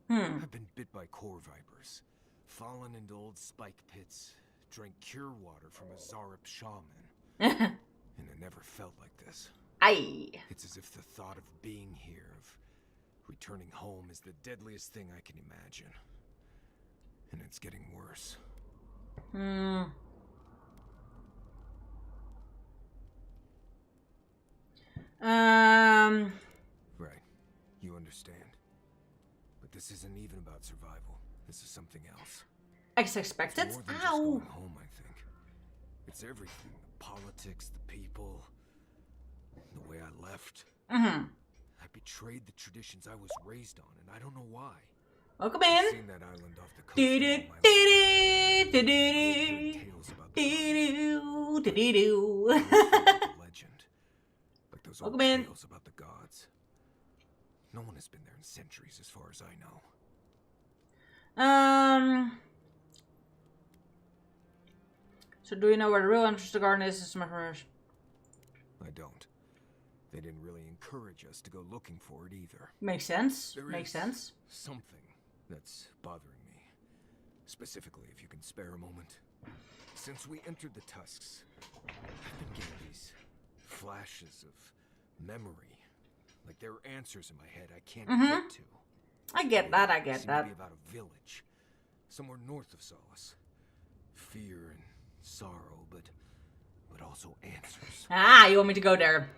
I've been bit by core vipers, fallen into old spike pits, drank cure water from a Zarup shaman, and it never felt like this.
Aye.
It's as if the thought of being here, of returning home, is the deadliest thing I can imagine. And it's getting worse. Right. You understand. But this isn't even about survival. This is something else.
As expected.
It's more than just
Ow.
going home, I think. It's everything. The politics, the people, the way I left. I betrayed the traditions I was raised on, and I don't know why.
Welcome
I've
in.
seen that island off the coast
Do
all
do
my life.
do do
Hearing
do
tales about
do
the
do do do.
legend. Like those old
Welcome in.
tales about the gods. No one has been there in centuries as far as I know.
So do you know where the real entrance to the garden is?
I don't. They didn't really encourage us to go looking for it either.
Makes sense.
There
Makes
is
sense.
something that's bothering me. Specifically, if you can spare a moment. Since we entered the Tusks, I've been getting these flashes of memory. Like there are answers in my head I can't get to.
I get that. I
They
get
seem
that.
to be about a village.
somewhere north of Solace. Fear and sorrow, but also answers.
Ah, you want me to go there?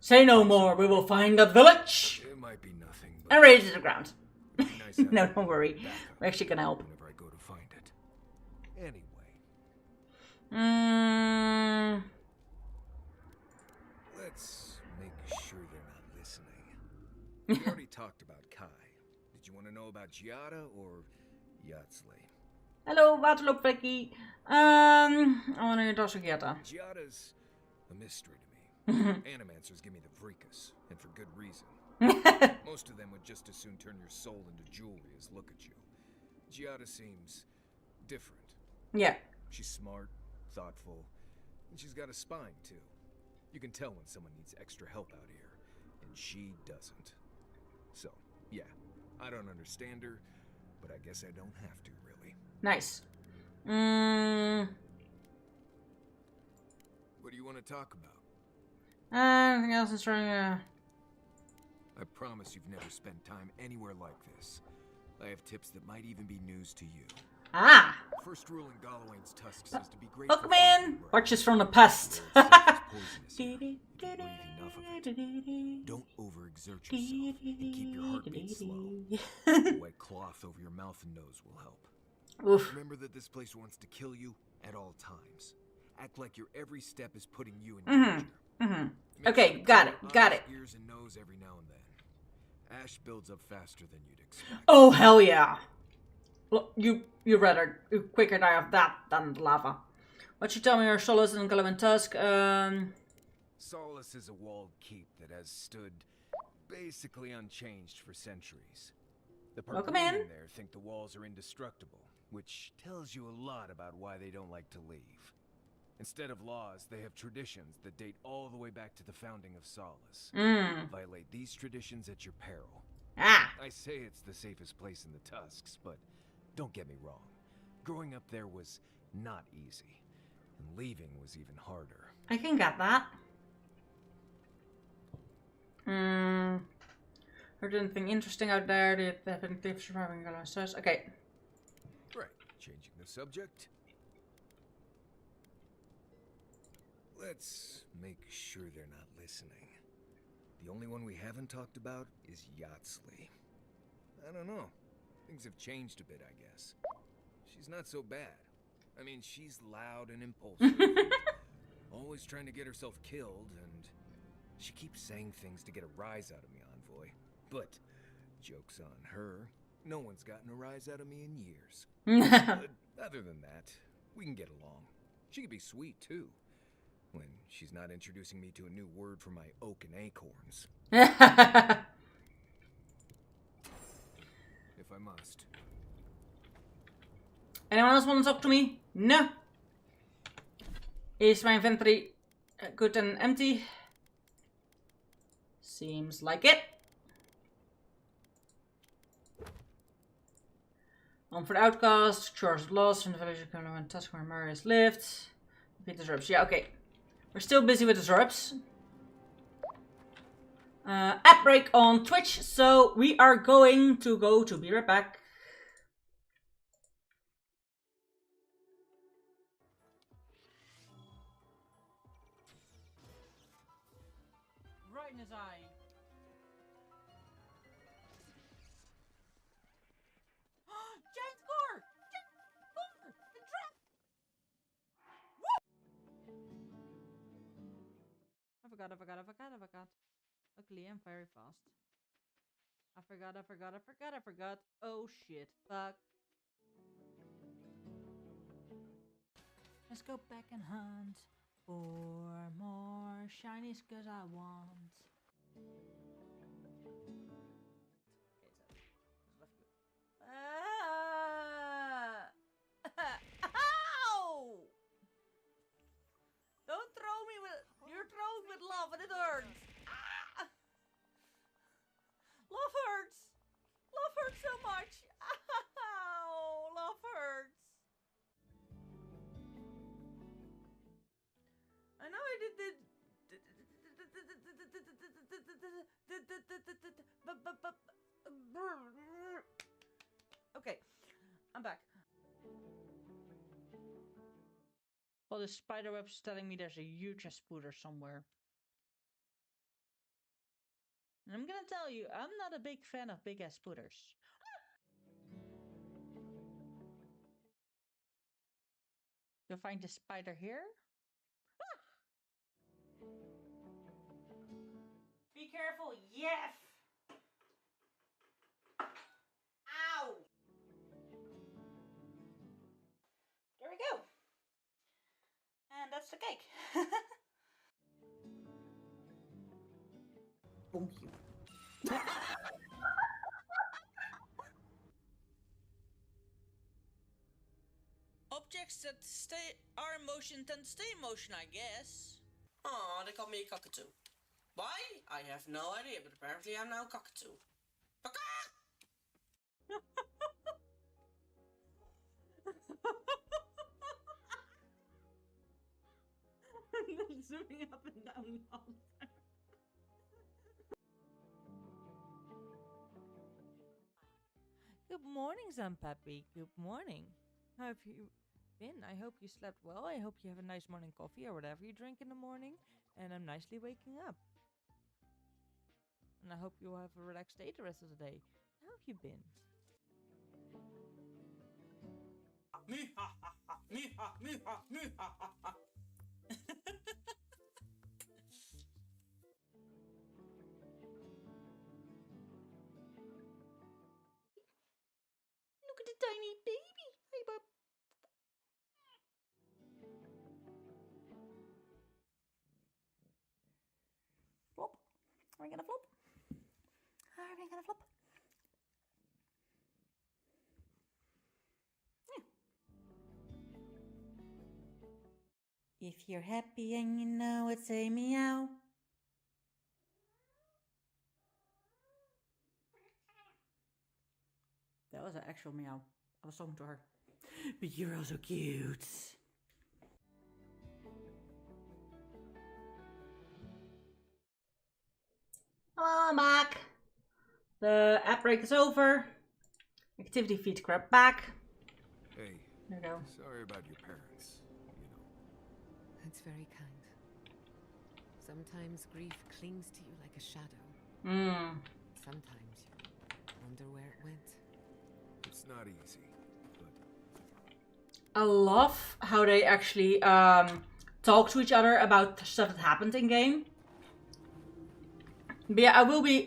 Say no more. We will find that village
It might be nothing, but
and raise it to the ground.
it'd be nice having
No,
a
don't worry.
backup
We're actually gonna help.
whenever I go to find it. Anyway, let's make sure they're not listening. We already talked about Kai. Did you want to know about Giada or Yatsley?
Hello, waterloopvlekkie. I want to talk to Giada.
Giada's a mystery to me. Animancers give me the freakus, and for good reason. Most of them would just as soon turn your soul into jewelry as look at you. Giada seems different.
Yeah.
She's smart, thoughtful, and she's got a spine, too. You can tell when someone needs extra help out here, and she doesn't. So, yeah, I don't understand her, but I guess I don't have to, really.
Nice.
What do you want to talk about?
Anything else is trying
I promise you've never spent time anywhere like this. I have tips that might even be news to you.
Ah!
First rule in Gallowayne's tusks is to be great
Look,
for
man!
fighting right.
Watches from the past.
Though itself is poisonous here. If you breathe enough of it, don't overexert yourself and keep your heartbeat slow. A wet cloth over your mouth and nose will help.
Oof.
Remember that this place wants to kill you at all times. Act like your every step is putting you in danger. Make
Okay,
sure to
got
cover
it, got
eyes,
it.
Ears and nose every now and then. Ash builds up faster than you'd expect.
Oh, hell yeah. Look, you rather quicker die of that than the lava. What you tell me are Solace and Gallowin Tusk?
Solace is a walled keep that has stood basically unchanged for centuries. The
Welcome in.
Parkerian there think the walls are indestructible, which tells you a lot about why they don't like to leave. Instead of laws, they have traditions that date all the way back to the founding of Solace. Violate these traditions at your peril.
Ah.
I say it's the safest place in the Tusks, but don't get me wrong. Growing up there was not easy, and leaving was even harder.
I can get that. Heard anything interesting out there? Did they have anything for surviving Gallowin Tusk? Okay.
Right, changing the subject. Let's make sure they're not listening. The only one we haven't talked about is Yatsley. I don't know. Things have changed a bit, I guess. She's not so bad. I mean, she's loud and impulsive. Always trying to get herself killed, and she keeps saying things to get a rise out of me, Envoy. But, joke's on her. No one's gotten a rise out of me in years. But other than that, we can get along. She can be sweet, too. When she's not introducing me to a new word for my oak and acorns. If I must.
Anyone else want to talk to me? No. Is my inventory good and empty? Seems like it. On for the outcast, Charge of Lost from the village of Gallowin Tusk where Marius lived. Defeat the Zerps. Yeah, okay. We're still busy with the Zerps. App break on Twitch, so we are going to go to be right back. Right in his eye. Giant score! The trap! I forgot. Luckily, I'm very fast. I forgot. Oh shit. Fuck. Let's go back and hunt for more shinies cause I want. Ow! Don't throw me with. You're thrown with love and it hurts. Ah! Love hurts. Love hurts so much. Ow! Love hurts. I know I did. Okay. I'm back. Well, the spider web's telling me there's a huge spooder somewhere. And I'm gonna tell you, I'm not a big fan of big ass spooters. You'll find the spider here. Be careful, yes! Ow! There we go. And that's the cake. Bonk you. Objects that are in motion tend to stay in motion, I guess.
Aw, they called me a cockatoo. Why? I have no idea, but apparently I'm now a cockatoo.
Zooming up and down all the time.
Good morning, Zampappy. Good morning. How have you been? I hope you slept well. I hope you have a nice morning coffee or whatever you drink in the morning. And I'm nicely waking up. And I hope you will have a relaxed day the rest of the day. How have you been?
Me ha ha ha, me ha, me ha, me ha ha ha.
Look at the tiny baby. Hey, bub. Flop. Are we gonna flop? Are we gonna flop? Yeah. If you're happy and you know it, say meow. That was an actual meow. I was talking to her. But you're also cute. Hello, I'm back. The app break is over. Activity feed grab back.
Hey,
There we go.
sorry about your parents. You know.
That's very kind. Sometimes grief clings to you like a shadow. Sometimes you wonder where it went.
It's not easy, but
I love how they actually talk to each other about stuff that happened in game. But yeah, I will be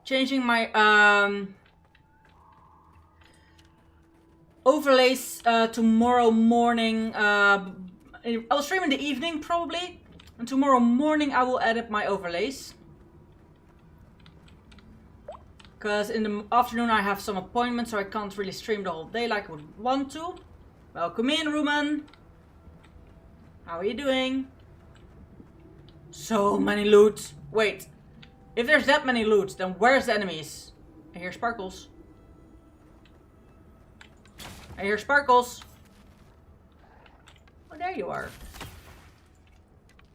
changing my overlays tomorrow morning. I'll stream in the evening probably, and tomorrow morning I will edit my overlays. Because in the afternoon I have some appointments, so I can't really stream the whole day like I would want to. Welcome in, Rumen. How are you doing? So many loot. Wait, if there's that many loot, then where's the enemies? I hear sparkles. I hear sparkles. Oh, there you are.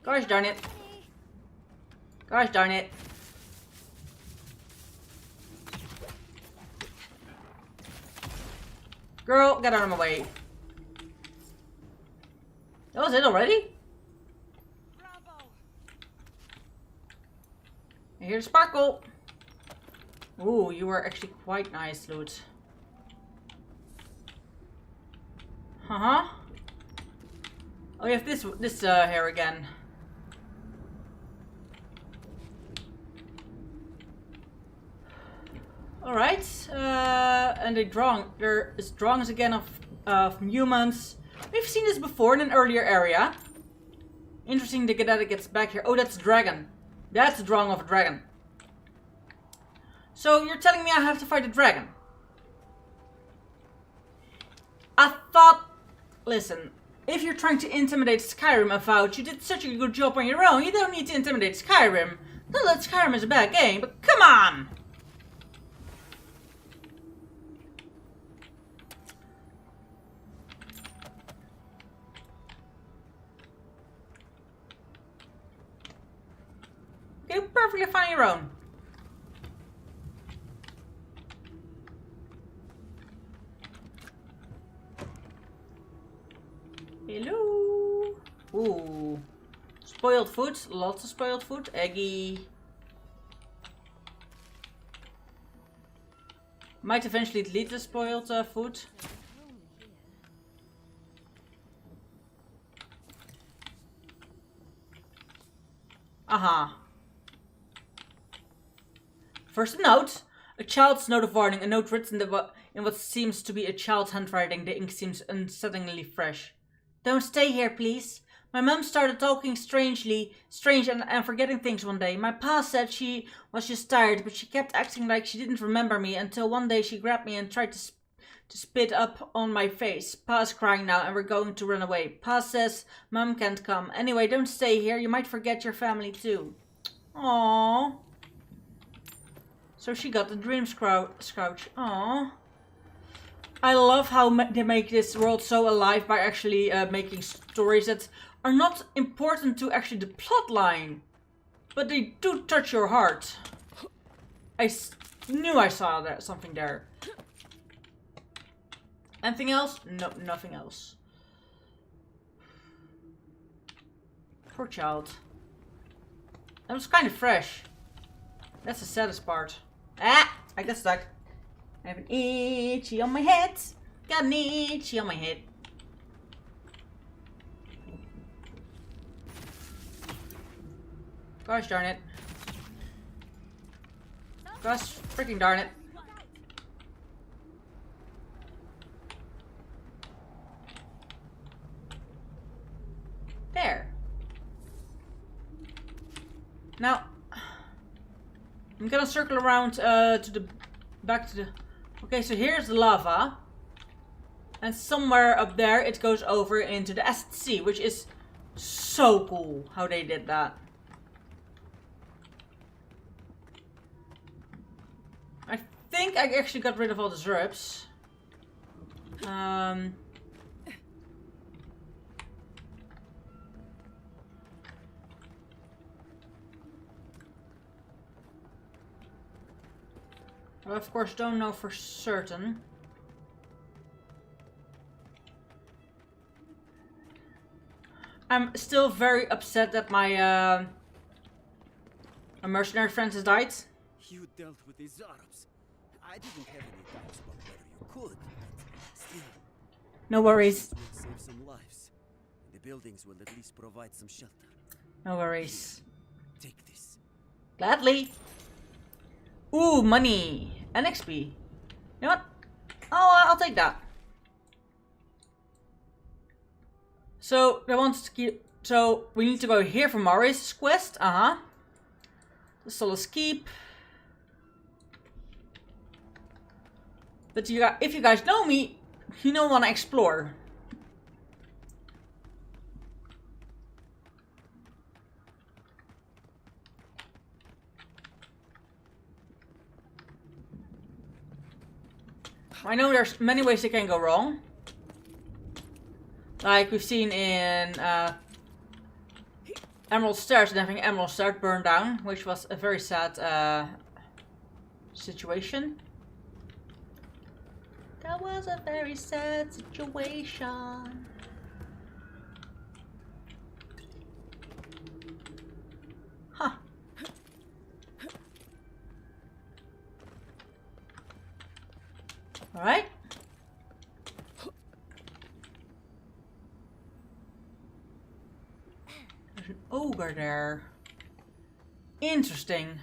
Gosh darn it. Gosh darn it. Girl, get out of my way. That was it already?
Bravo!
I hear sparkle. Ooh, you were actually quite nice, loot. Uh-huh. Oh, you have this here again. Alright, and there is drawings again of humans. We've seen this before in an earlier area. Interesting that it gets back here. Oh, that's a dragon. That's a drawing of a dragon. So you're telling me I have to fight a dragon? I thought... Listen, if you're trying to intimidate Skyrim, Avowed, you did such a good job on your own. You don't need to intimidate Skyrim. Not that Skyrim is a bad game, but come on! You're perfectly fine your own. Hello. Ooh. Spoiled food. Lots of spoiled food. Eggy. Might eventually delete the spoiled food. Aha. First note. A child's note of warning. A note written in what seems to be a child's handwriting. The ink seems unsettlingly fresh. Don't stay here, please. My mum started talking strange and forgetting things one day. My pa said she was just tired, but she kept acting like she didn't remember me until one day she grabbed me and tried to spit up on my face. Pa's crying now and we're going to run away. Pa says Mum can't come. Anyway, don't stay here. You might forget your family too. Aww. So she got the dream scrouch. Aww. I love how they make this world so alive by actually making stories that are not important to actually the plot line, but they do touch your heart. I knew I saw something there. Anything else? No, nothing else. Poor child. That was kind of fresh. That's the saddest part. Ah! I got stuck. I have an itchy on my head. Got an itchy on my head. Gosh darn it. Gosh freaking darn it. There. Now, I'm gonna circle around back to the... Okay, so here's the lava. And somewhere up there it goes over into the acid sea, which is so cool how they did that. I think I actually got rid of all the Zerps. I of course don't know for certain. I'm still very upset that my mercenary friend has died.
You dealt with the Zarps. I didn't have any doubts about whether you could, but still.
No worries.
This will save some lives. The buildings will at least provide some shelter.
No worries.
Here, take this.
Gladly. Ooh, money and XP. You know what? I'll take that. So they want to keep. So we need to go here for Marius' quest. The Solace Keep. But if you guys know me, you don't want to explore. I know there's many ways it can go wrong. Like we've seen in Emerald Stairs and having Emerald Stairs burned down, which was a very sad situation. That was a very sad situation. Huh. Alright. There's an ogre there. Interesting.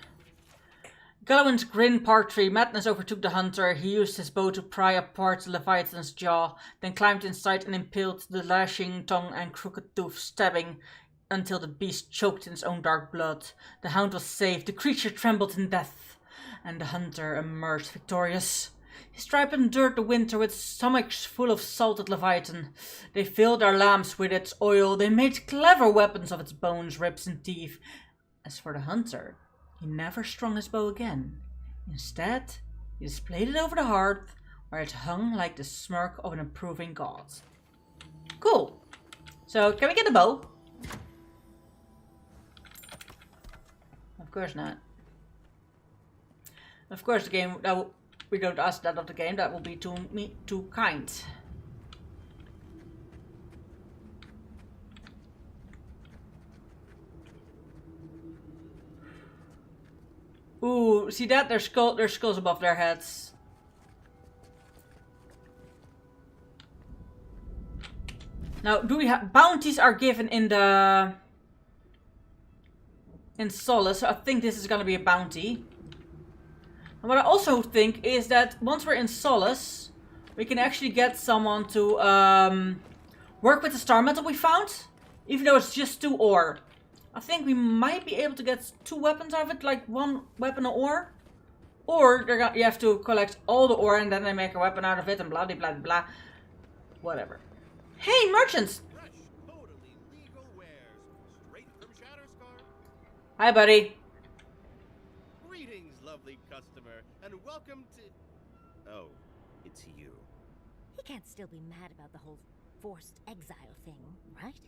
Gallowin's grin part 3. Madness overtook the hunter. He used his bow to pry apart the Leviathan's jaw, then climbed inside and impaled the lashing tongue and crooked tooth, stabbing until the beast choked in its own dark blood. The hound was saved. The creature trembled in death, and the hunter emerged victorious. His tribe endured the winter with stomachs full of salted Leviathan. They filled their lamps with its oil. They made clever weapons of its bones, ribs, and teeth. As for the hunter, he never strung his bow again. Instead, he displayed it over the hearth, where it hung like the smirk of an approving god. Cool. So, can we get a bow? Of course not. Of course, the game we don't ask that of the game. That will be too kind. Ooh, see that? There's skulls above their heads. Now, do we have bounties are given in the in Solace? So I think this is gonna be a bounty. And what I also think is that once we're in Solace, we can actually get someone to work with the star metal we found, even though it's just 2 ore. I think we might be able to get 2 weapons out of it, like 1 weapon of ore. Or you have to collect all the ore and then they make a weapon out of it and blah blah blah blah. Whatever. Hey, merchants!
Fresh, totally legal wares, straight from Shatterscar.
Hi, buddy.
Greetings, lovely customer, and welcome to... Oh, it's you.
He can't still be mad about the whole forced exile thing, right?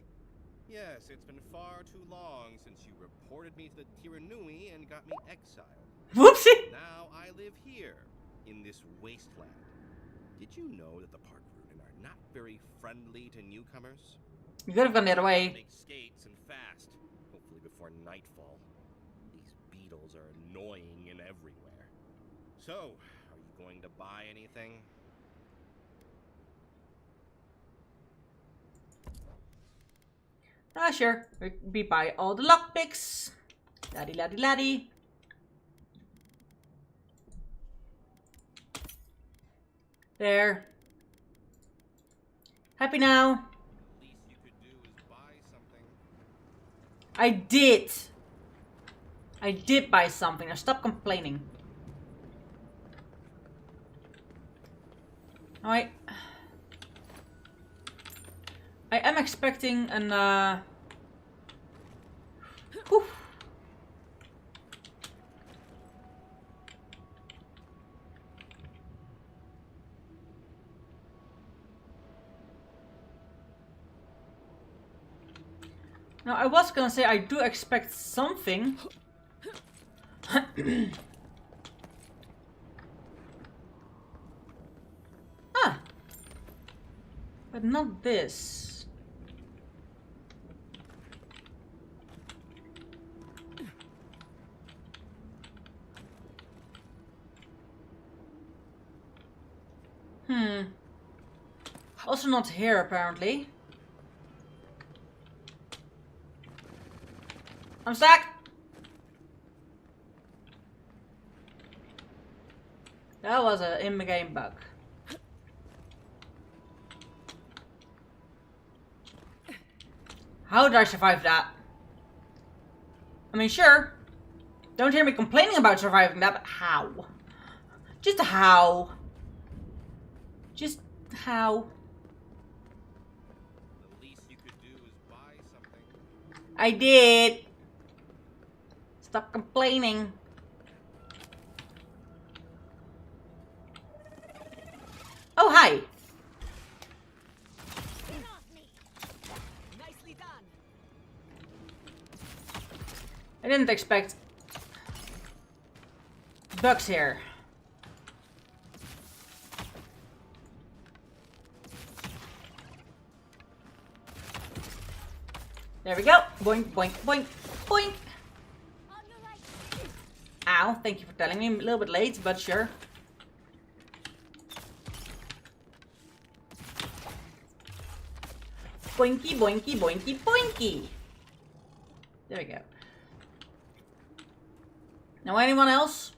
Yes, it's been far too long since you reported me to the Tiranui and got me exiled.
Whoopsie!
Now I live here, in this wasteland. Did you know that the Park Rootin are not very friendly to newcomers?
You could have gone the other way.
Big skates and fast, hopefully before nightfall. These beetles are annoying and everywhere. So, are you going to buy anything?
Ah, sure. We buy all the lockpicks. Laddie, laddie, laddie. There. Happy now?
The least you could do is buy something.
I did. I did buy something. Now stop complaining. Alright. I am expecting an whew. Now I was gonna say I do expect something. Ah, but not this. Also not here, apparently. I'm stuck! That was an in-game bug. How did I survive that? I mean, sure. Don't hear me complaining about surviving that, but how? Just how? Just how?
The least you could do is buy something.
I did. Stop complaining. Oh, hi.
Nicely done.
I didn't expect bugs here. There we go. Boink, boink, boink, boink. Ow, thank you for telling me. I'm a little bit late, but sure. Boinky, boinky, boinky, boinky. There we go. Now, anyone else?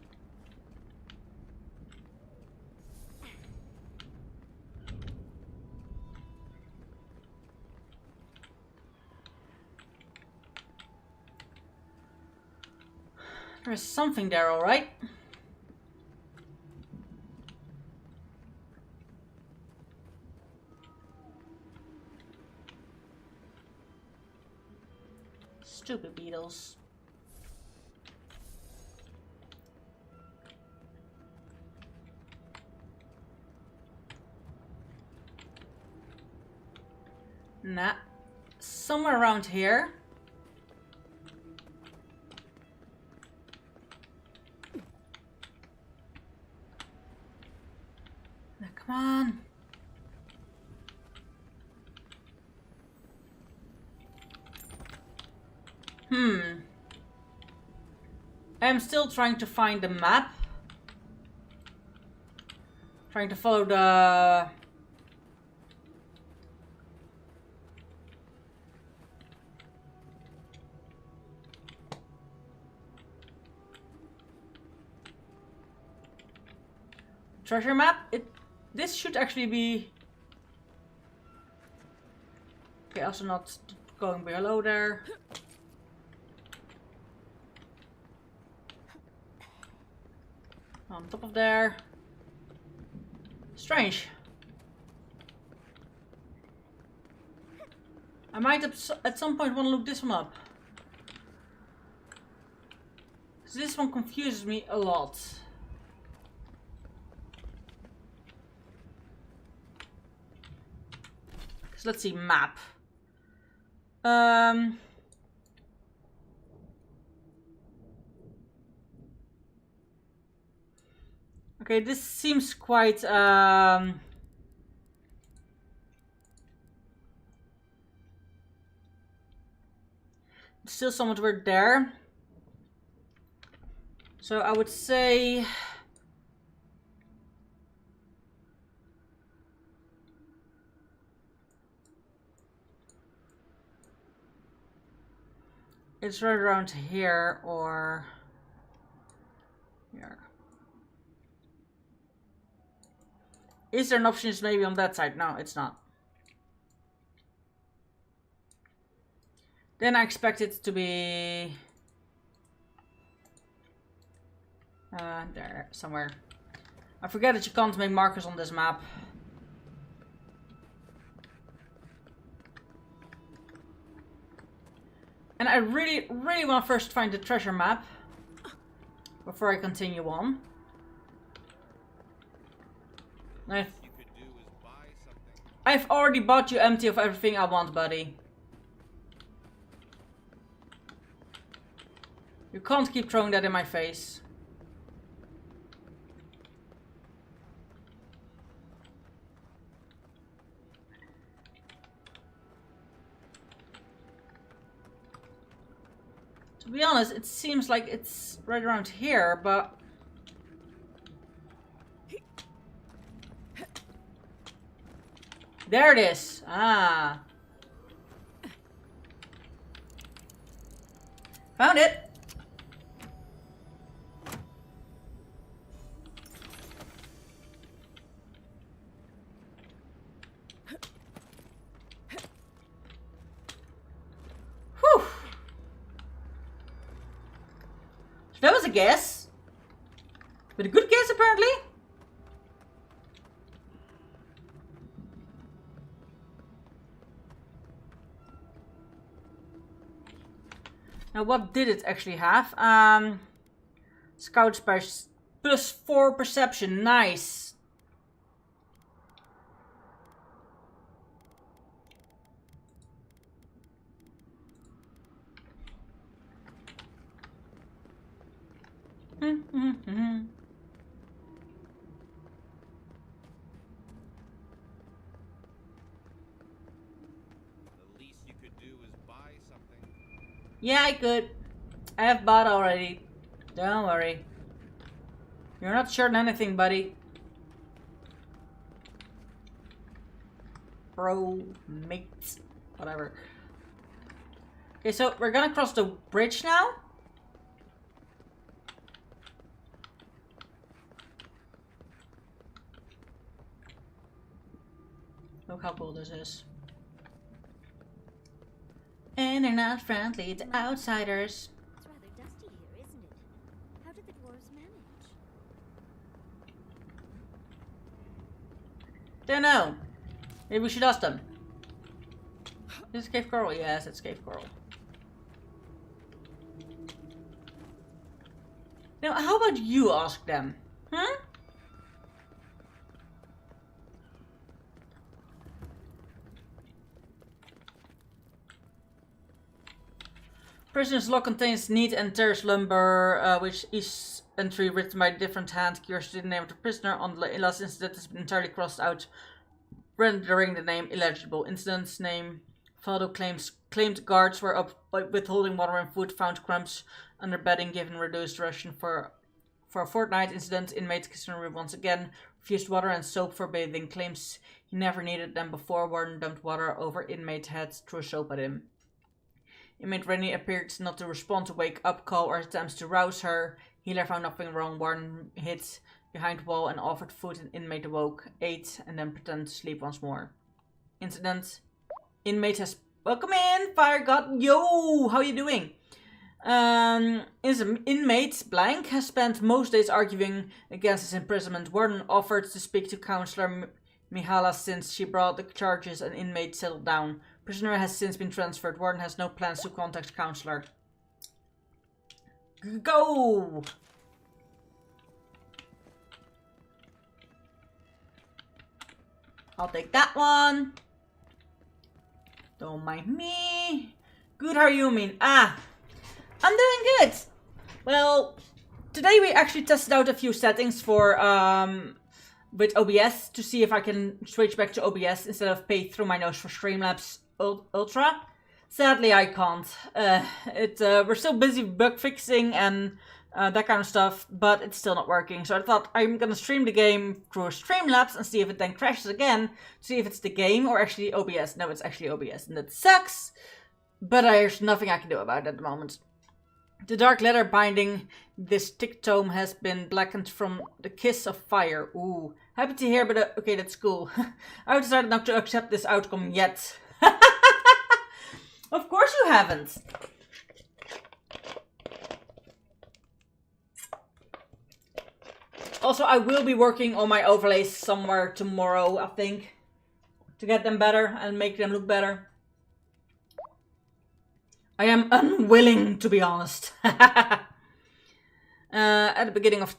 There's something there, all right. Stupid beetles. Nah. Somewhere around here. Now, come on. I am still trying to find the map. Trying to follow the... treasure map. This should actually be... Okay, also not going below there. On top of there. Strange. I might at some point want to look this one up. Because this one confuses me a lot. So let's see, map. Okay, this seems quite still somewhat weird there. So I would say it's right around here or here. Is there an option is maybe on that side? No, it's not. Then I expect it to be there somewhere. I forget that you can't make markers on this map. And I really want to first find the treasure map before I continue on. I've already bought you empty of everything I want, buddy. You can't keep throwing that in my face. To be honest, it seems like it's right around here, but... There it is. Ah. Found it. Whew. So that was a guess. But a good guess, apparently. Now, what did it actually have? Scout space +4 perception. Nice. Yeah, I could. I have bought already. Don't worry. You're not short on anything, buddy. Bro, mate, whatever. Okay, so we're gonna cross the bridge now. Look how cool this is. And they're not friendly to outsiders.
It's rather dusty here, isn't it? How did the dwarves manage?
Don't know. Maybe we should ask them. Is it Cave Coral? Yes, it's Cave Coral. Now, how about you ask them? Hmm? Prisoner's log contains neat and terrace lumber, which each entry written by a different hand. Curiosity the name of the prisoner on the last incident has been entirely crossed out, rendering the name illegible. Incident's name Faldo claimed guards were up withholding water and food, found crumbs under bedding given reduced ration for a fortnight. Incident, inmates Kisner once again refused water and soap for bathing, claims he never needed them before. Warden dumped water over inmate heads, threw soap at him. Inmate Rennie appeared not to respond to wake-up call or attempts to rouse her. Healer found nothing wrong. Warden hid behind wall and offered food, and inmate awoke, ate, and then pretended to sleep once more. Incident. Inmate has... Welcome in, Fire God. Yo, how you doing? Inmate Blank has spent most days arguing against his imprisonment. Warden offered to speak to Counselor Mihala since she brought the charges and inmate settled down. Prisoner has since been transferred. Warden has no plans to contact Counselor. Go! I'll take that one. Don't mind me. Good, how are you, Min? Ah, I'm doing good. Well, today we actually tested out a few settings for with OBS to see if I can switch back to OBS instead of pay through my nose for Streamlabs Ultra. Sadly, I can't. We're still busy bug fixing and that kind of stuff, but it's still not working. So I thought I'm gonna stream the game through Streamlabs and see if it then crashes again. See if it's the game or actually OBS. No, it's actually OBS, and that sucks. But there's nothing I can do about it at the moment. The dark letter binding this tick tome has been blackened from the kiss of fire. Ooh, happy to hear, but okay, that's cool. I've decided not to accept this outcome yet. Of course you haven't. Also, I will be working on my overlays somewhere tomorrow, I think, to get them better and make them look better. I am unwilling, to be honest. At the beginning of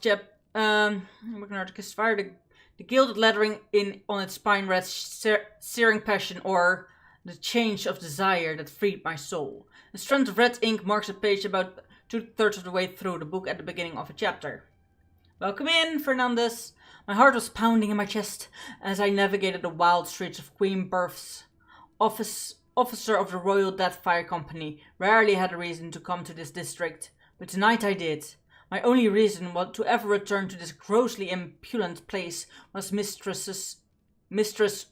fire, the gilded lettering on its spine read searing passion, or the change of desire that freed my soul. A strand of red ink marks a page about 2/3 of the way through the book at the beginning of a chapter. Welcome in, Fernandez. My heart was pounding in my chest as I navigated the wild streets of Queen Berth's officer of the Royal Death Fire Company. Rarely had a reason to come to this district, but tonight I did. My only reason to ever return to this grossly impudent place was Mistress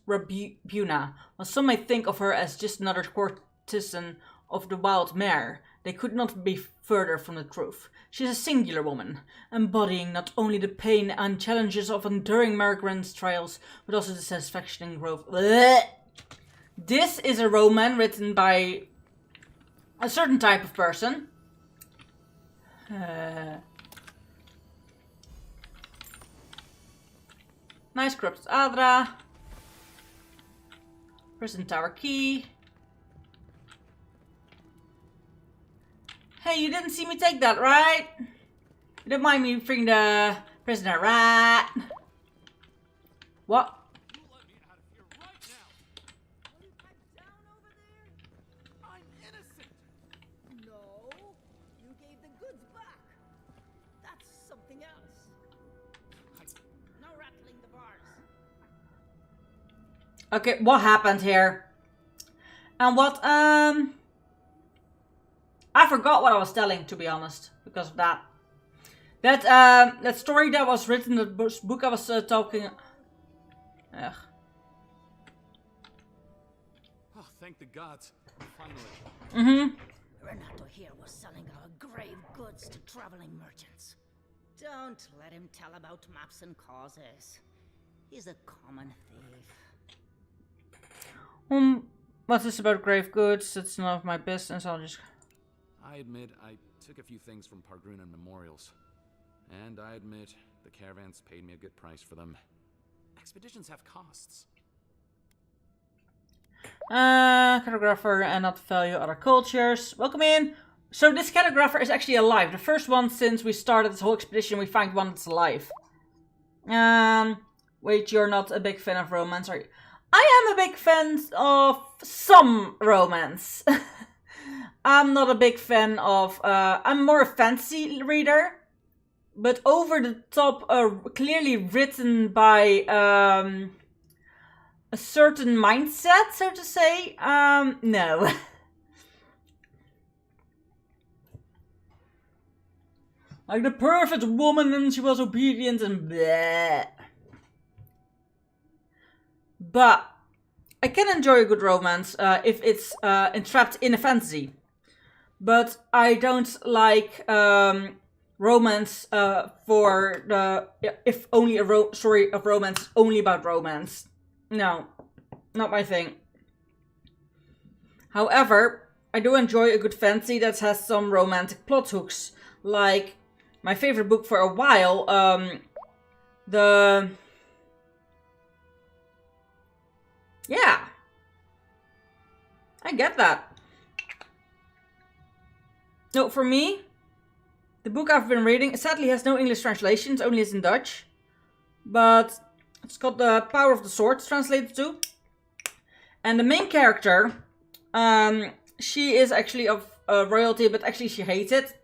Rabuna. While some may think of her as just another courtesan of the wild mare, they could not be further from the truth. She is a singular woman, embodying not only the pain and challenges of enduring migrant trials, but also the satisfaction and growth. Blech. This is a roman written by a certain type of person. Nice corrupted Adra. Prison Tower Key. Hey, you didn't see me take that, right? You don't mind me freeing the prisoner, right? What?
No, you gave the goods back. That's something else. No rattling the bars.
Okay, what happened here? And what, I forgot what I was telling, to be honest, because of that. That story that was written, the book I was talking... Ugh.
Oh, thank the gods. Finally.
Renato here was selling our grave goods to traveling merchants. Don't let him tell about maps and causes. He's a common thief.
What's this about grave goods? It's none of my business, I'll just...
I admit I took a few things from Pargrunan memorials. And I admit the caravans paid me a good price for them. Expeditions have costs.
Cartographer and not value other cultures. Welcome in. So this cartographer is actually alive. The first one since we started this whole expedition, we find one that's alive. Wait, you're not a big fan of romance, are you? I am a big fan of some romance. I'm not a big fan of, I'm more a fantasy reader. But over the top, clearly written by a a certain mindset, so to say. No. Like the perfect woman and she was obedient and bleh. But I can enjoy a good romance if it's entrapped in a fantasy. But I don't like romance for the if only a story of romance only about romance. No, not my thing. However, I do enjoy a good fantasy that has some romantic plot hooks. Like my favorite book for a while, yeah, I get that. No, for me, the book I've been reading sadly has no English translations, only is in Dutch. But it's called The Power of the Sword, translated to. And the main character, she is actually of royalty, but actually she hates it.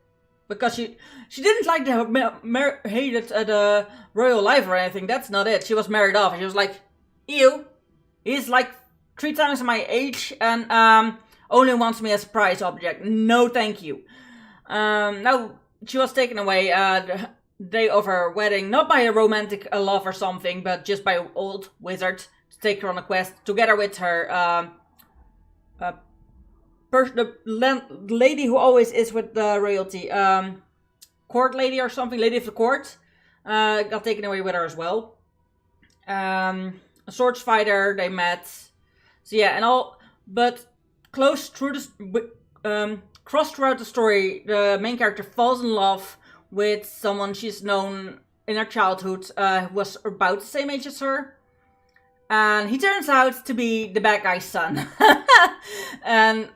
Because she didn't like hated the royal life or anything. That's not it. She was married off. And she was like, ew. He's like 3 times my age and only wants me as a prize object. No, thank you. Now, she was taken away the day of her wedding. Not by a romantic love or something, but just by an old wizard to take her on a quest. Together with her the lady who always is with the royalty, court lady or something, lady of the court, got taken away with her as well. A swords fighter they met, so yeah, and all, but close through the cross throughout the story, the main character falls in love with someone she's known in her childhood, who was about the same age as her. And he turns out to be the bad guy's son. And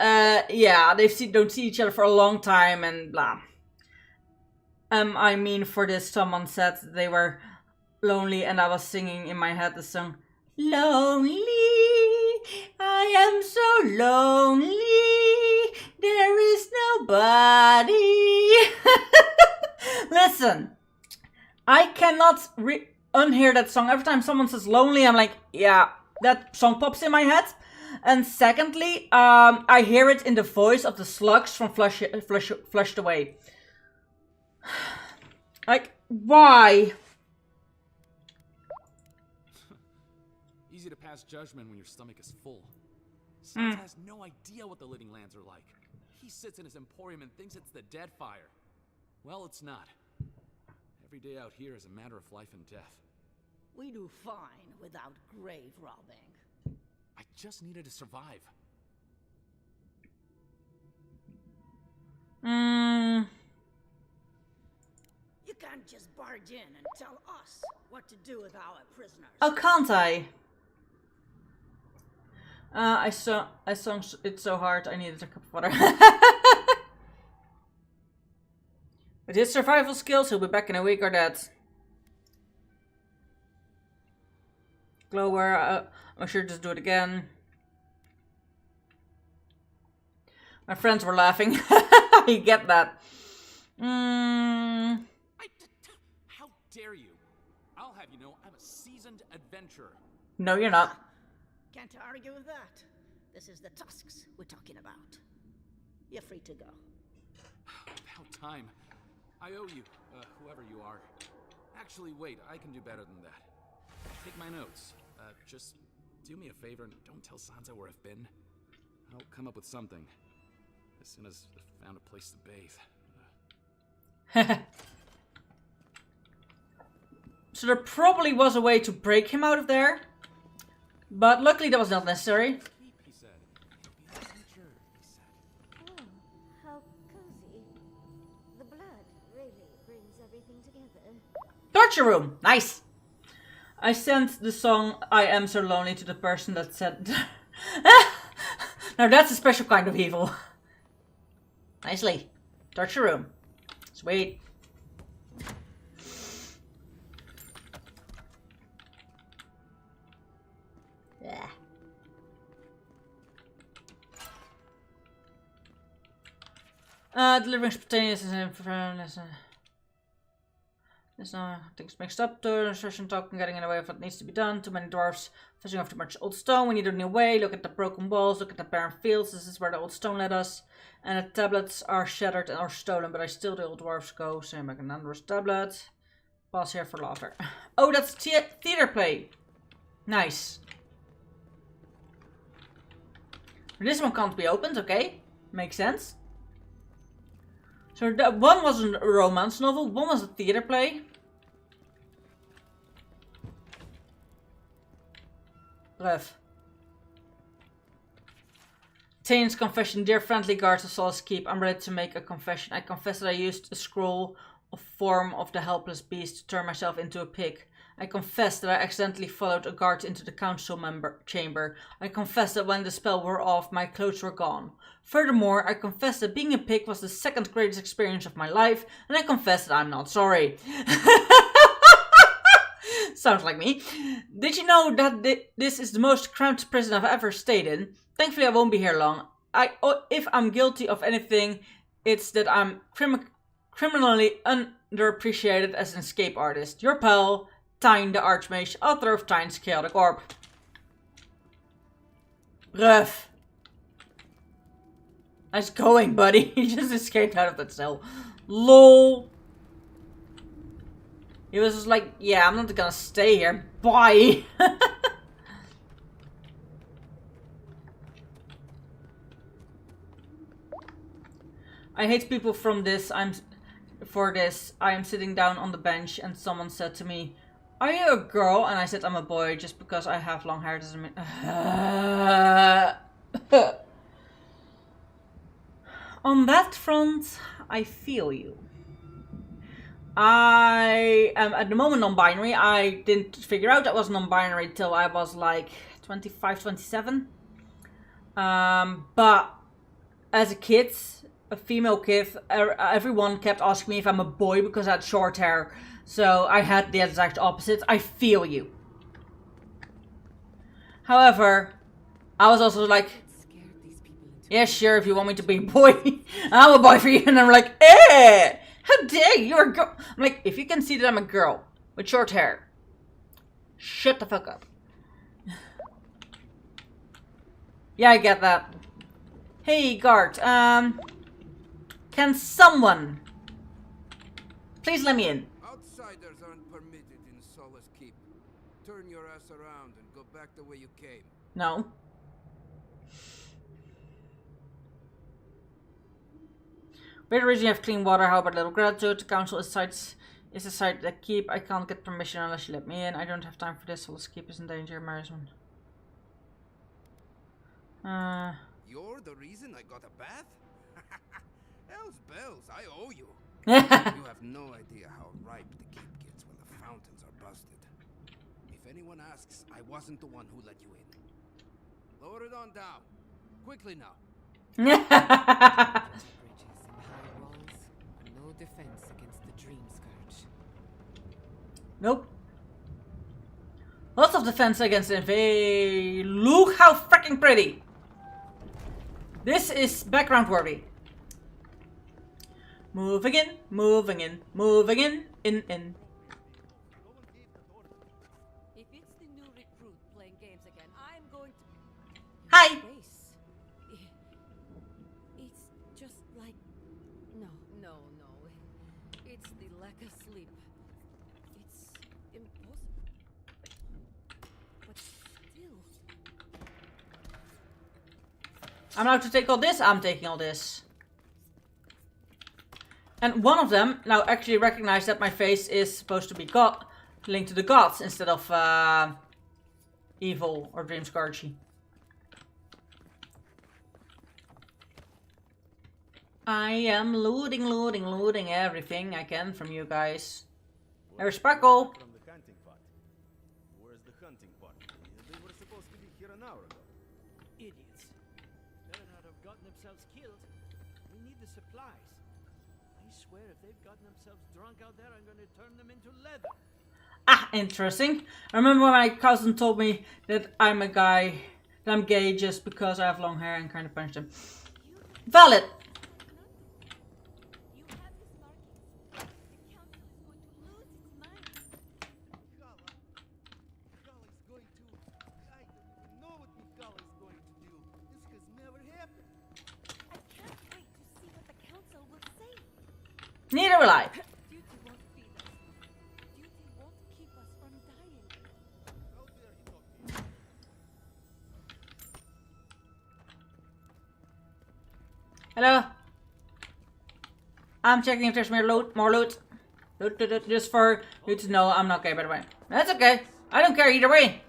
yeah, don't see each other for a long time and blah. I mean, for this, someone said they were lonely and I was singing in my head the song, Lonely, I am so lonely, there is nobody. Listen, I cannot unhear that song. Every time someone says lonely, I'm like, yeah, that song pops in my head. And secondly, I hear it in the voice of the slugs from Flushed Away. Like, why?
Easy to pass judgment when your stomach is full. Sans has no idea what the living lands are like. He sits in his emporium and thinks it's the dead fire. Well, it's not. Every day out here is a matter of life and death.
We do fine without grave robbing.
I just needed to survive.
You can't just barge in and tell us what to do with our prisoners.
Oh, can't I? I sung it so hard I needed a cup of water. With his survival skills, he'll be back in a week or that. Glower, I'm sure just do it again. My friends were laughing. You get that.
How dare you? I'll have you know I'm a seasoned adventurer.
No, you're not.
Can't argue with that. This is the tusks we're talking about. You're free to go.
About time. I owe you, whoever you are. Actually, wait, I can do better than that. Take my notes. Just do me a favor and don't tell Sansa where I've been. I'll come up with something. As soon as I've found a place to bathe.
So there probably was a way to break him out of there. But luckily that was not necessary.
He said.
Oh, how cozy. The blood really brings everything together.
Torture room! Nice! I sent the song I Am So Lonely to the person that said... Now that's a special kind of evil. Nicely. Torture room. Sweet. Yeah. Delivering spontaneous and There's no things mixed up. The session talking, getting in the way of what needs to be done. Too many dwarves fishing off too much old stone. We need a new way. Look at the broken walls. Look at the barren fields. This is where the old stone led us. And the tablets are shattered and are stolen, but I still the old dwarves go. Same like an Andros tablet. Pause here for laughter. Oh, that's theater play. Nice. This one can't be opened. Okay, makes sense. So that one was a romance novel, one was a theater play. Bref. Tane's confession. Dear friendly guards of Solace Keep, I'm ready to make a confession. I confess that I used a scroll of form of the helpless beast to turn myself into a pig. I confess that I accidentally followed a guard into the council chamber. I confess that when the spell wore off, my clothes were gone. Furthermore, I confess that being a pig was the second greatest experience of my life, and I confess that I'm not sorry. Sounds like me. Did you know that this is the most cramped prison I've ever stayed in? Thankfully, I won't be here long. If I'm guilty of anything, it's that I'm criminally underappreciated as an escape artist. Your pal, Tyne the Archmage, author of Tyne's Chaotic Orb. Bref. Nice going, buddy. He just escaped out of that cell. LOL. He was just like, yeah, I'm not gonna stay here. Bye. I hate people from this. I am sitting down on the bench and someone said to me, "Are you a girl?" And I said, "I'm a boy." Just because I have long hair doesn't mean... On that front, I feel you. I am at the moment non-binary. I didn't figure out I was non-binary till I was like 25, 27. But as a kid, a female kid, everyone kept asking me if I'm a boy because I had short hair. So I had the exact opposite. I feel you. However, I was also like, yeah, sure, if you want me to be a boy, I'm a boy for you. And I'm like, eh, how dare you, you're a girl. I'm like, if you can see that I'm a girl with short hair, shut the fuck up. Yeah, I get that. Hey, guard, can someone please let me in?
Outsiders aren't permitted in Solace Keep. Turn your ass around and go back the way you came.
No. Great reason you have clean water. How about a little gratitude? The council is a site that keep. I can't get permission unless you let me in. I don't have time for this. Solace Keep is in danger. Marisman.
You're the reason I got a bath? Hell's bells, I owe you. You have no idea how ripe the keep gets when the fountains are busted. If anyone asks, I wasn't the one who let you in. Lower it on down. Quickly now.
Bridges and high walls are no defense against the dream scourge.
Nope. Lots of defense against it. Look how freaking pretty. This is background worthy. Moving in, moving in, moving in.
If it's the new recruit playing games again, I'm going to...
Hi.
It's just like... No. It's the lack of sleep. It's impossible. But still...
I'm allowed to take all this. I'm taking all this. And one of them now actually recognized that my face is supposed to be God, linked to the gods instead of evil or dream scourgy. I am looting everything I can from you guys. There's Sparkle.
From the hunting party. Where's the hunting party? They were supposed to be here an hour ago.
Idiots. Better not have gotten themselves killed. We need the supplies. I swear if they've gotten themselves drunk out there, I'm going to turn them into leather.
Ah, interesting. I remember when my cousin told me that I'm a guy, that I'm gay just because I have long hair and kind of punched him. Valid. Neither will I.
Duty won't feed us. Duty won't keep us from dying.
Hello. I'm checking if there's more loot. Loot, just for you to know I'm not gay, by the way. That's okay. I don't care either way.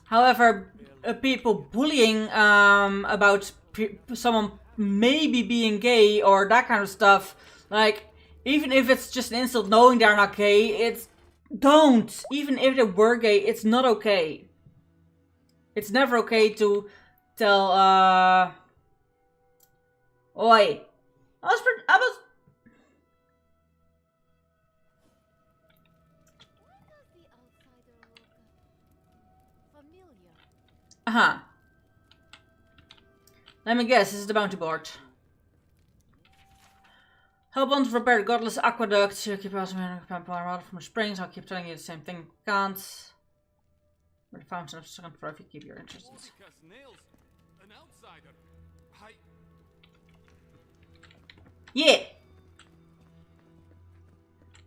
However, people bullying about someone maybe being gay or that kind of stuff, like, even if it's just an insult knowing they're not gay, it's... Don't! Even if they were gay, it's not okay. It's never okay to tell, Oi. I was... Uh-huh. Let me guess, this is the bounty board. Help on to repair the godless aqueduct. You keep asking me to pump water from the springs. I'll keep telling you the same thing. Can't. We're the fountain of second floor if you keep your interest. Yeah.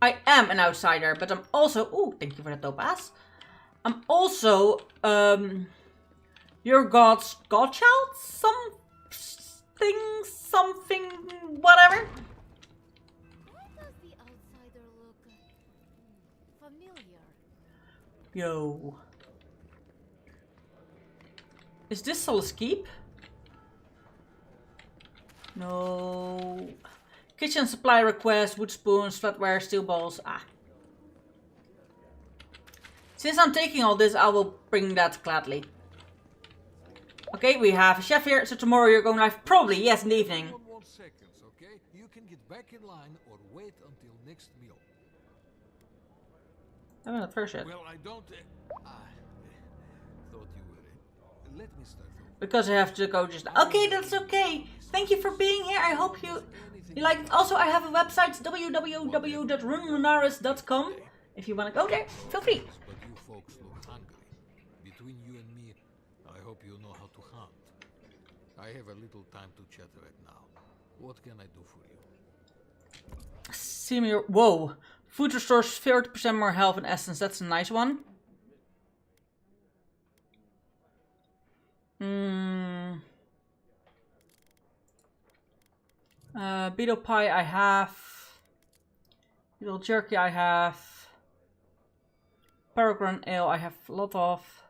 I am an outsider, but I'm also... Ooh, thank you for that dope ass. I'm also, your god's godchild? Something, whatever.
Why does the outsider look familiar?
Yo. Is this Solace Keep? No. Kitchen supply request, wood spoons, flatware, steel bowls. Ah. Since I'm taking all this, I will bring that gladly. Okay, we have a chef here, so tomorrow you're going live. Probably, yes, in the evening.
1 seconds, okay? You can get back in line or wait until next meal.
I'm not first yet.
Well, I don't... thought you were... Let me start over.
Because I have to go just... Okay, that's okay. Thank you for being here. I hope you like it. Also, I have a website, www.runlunaris.com. If you want to go there, feel free.
But you folks look hungry. Between you and me, I hope you know how to hunt. I have a little time to chat right now. What can I do for you?
Senior... Whoa. Food restores 30% more health and essence. That's a nice one. Beetle pie I have. Beetle jerky I have. Peregrine ale I have a lot of.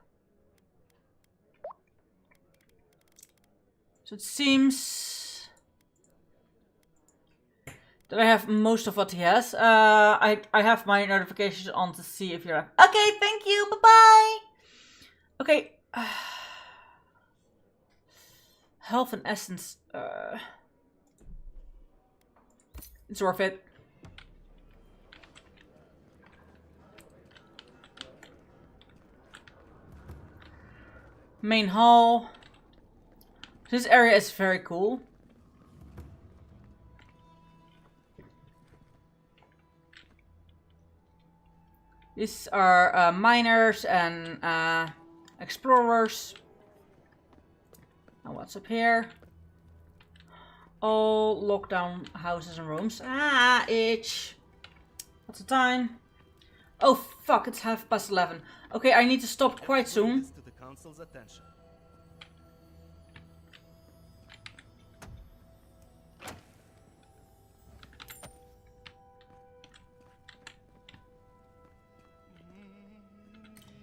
So it seems that I have most of what he has. I have my notifications on to see if you're... Okay, thank you. Bye-bye. Okay. Health and essence. It's worth it. Main hall. This area is very cool. These are miners and explorers. And what's up here? All lockdown houses and rooms. Ah, itch. What's the time? Oh fuck, it's 11:30. Okay, I need to stop quite soon.
To the council's attention.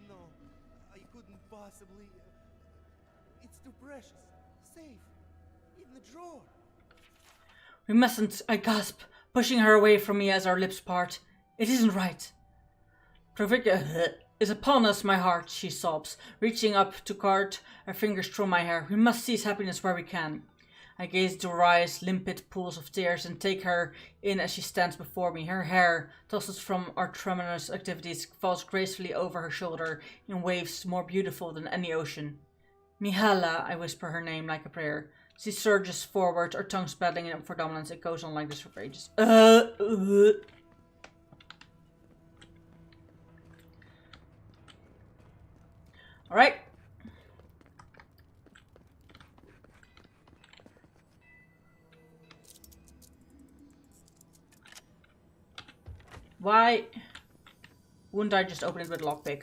No, I couldn't possibly. It's too precious. Safe. In the drawer.
We mustn't, I gasp, pushing her away from me as our lips part. It isn't right. Pravika is upon us, my heart, she sobs, reaching up to cart her fingers through my hair. We must seize happiness where we can. I gaze into her eyes, limpid pools of tears, and take her in as she stands before me. Her hair, tosses from our tremendous activities, falls gracefully over her shoulder in waves more beautiful than any ocean. Mihala, I whisper her name like a prayer. She surges forward, our tongues battling in for dominance. It goes on like this for ages. Alright. Why wouldn't I just open it with lockpick?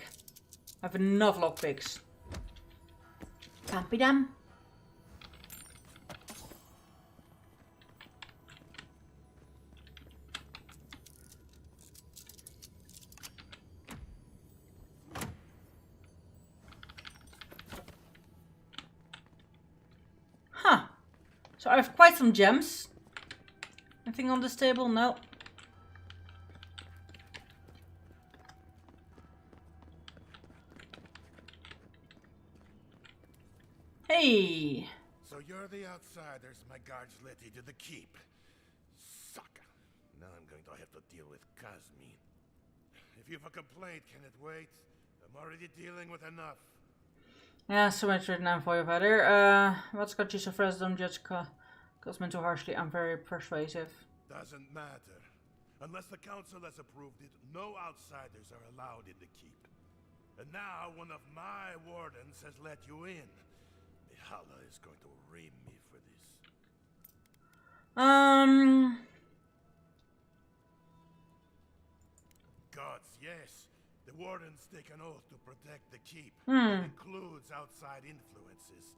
I have enough lockpicks. Can't be done. Huh. So I have quite some gems. Anything on this table? No. Hey.
So you're the outsiders my guards let you to the keep. Sucker. Now I'm going to have to deal with Kazmin. If you have a complaint, can it wait? I'm already dealing with enough.
Yeah, so much written down for you, Vader. What's got you so fresh? Don't judge Cosman too harshly. I'm very persuasive.
Doesn't matter. Unless the council has approved it, no outsiders are allowed in the keep. And now one of my wardens has let you in. Mihala is going to ream me for this. Gods, yes. The wardens take an oath to protect the keep. It includes outside influences.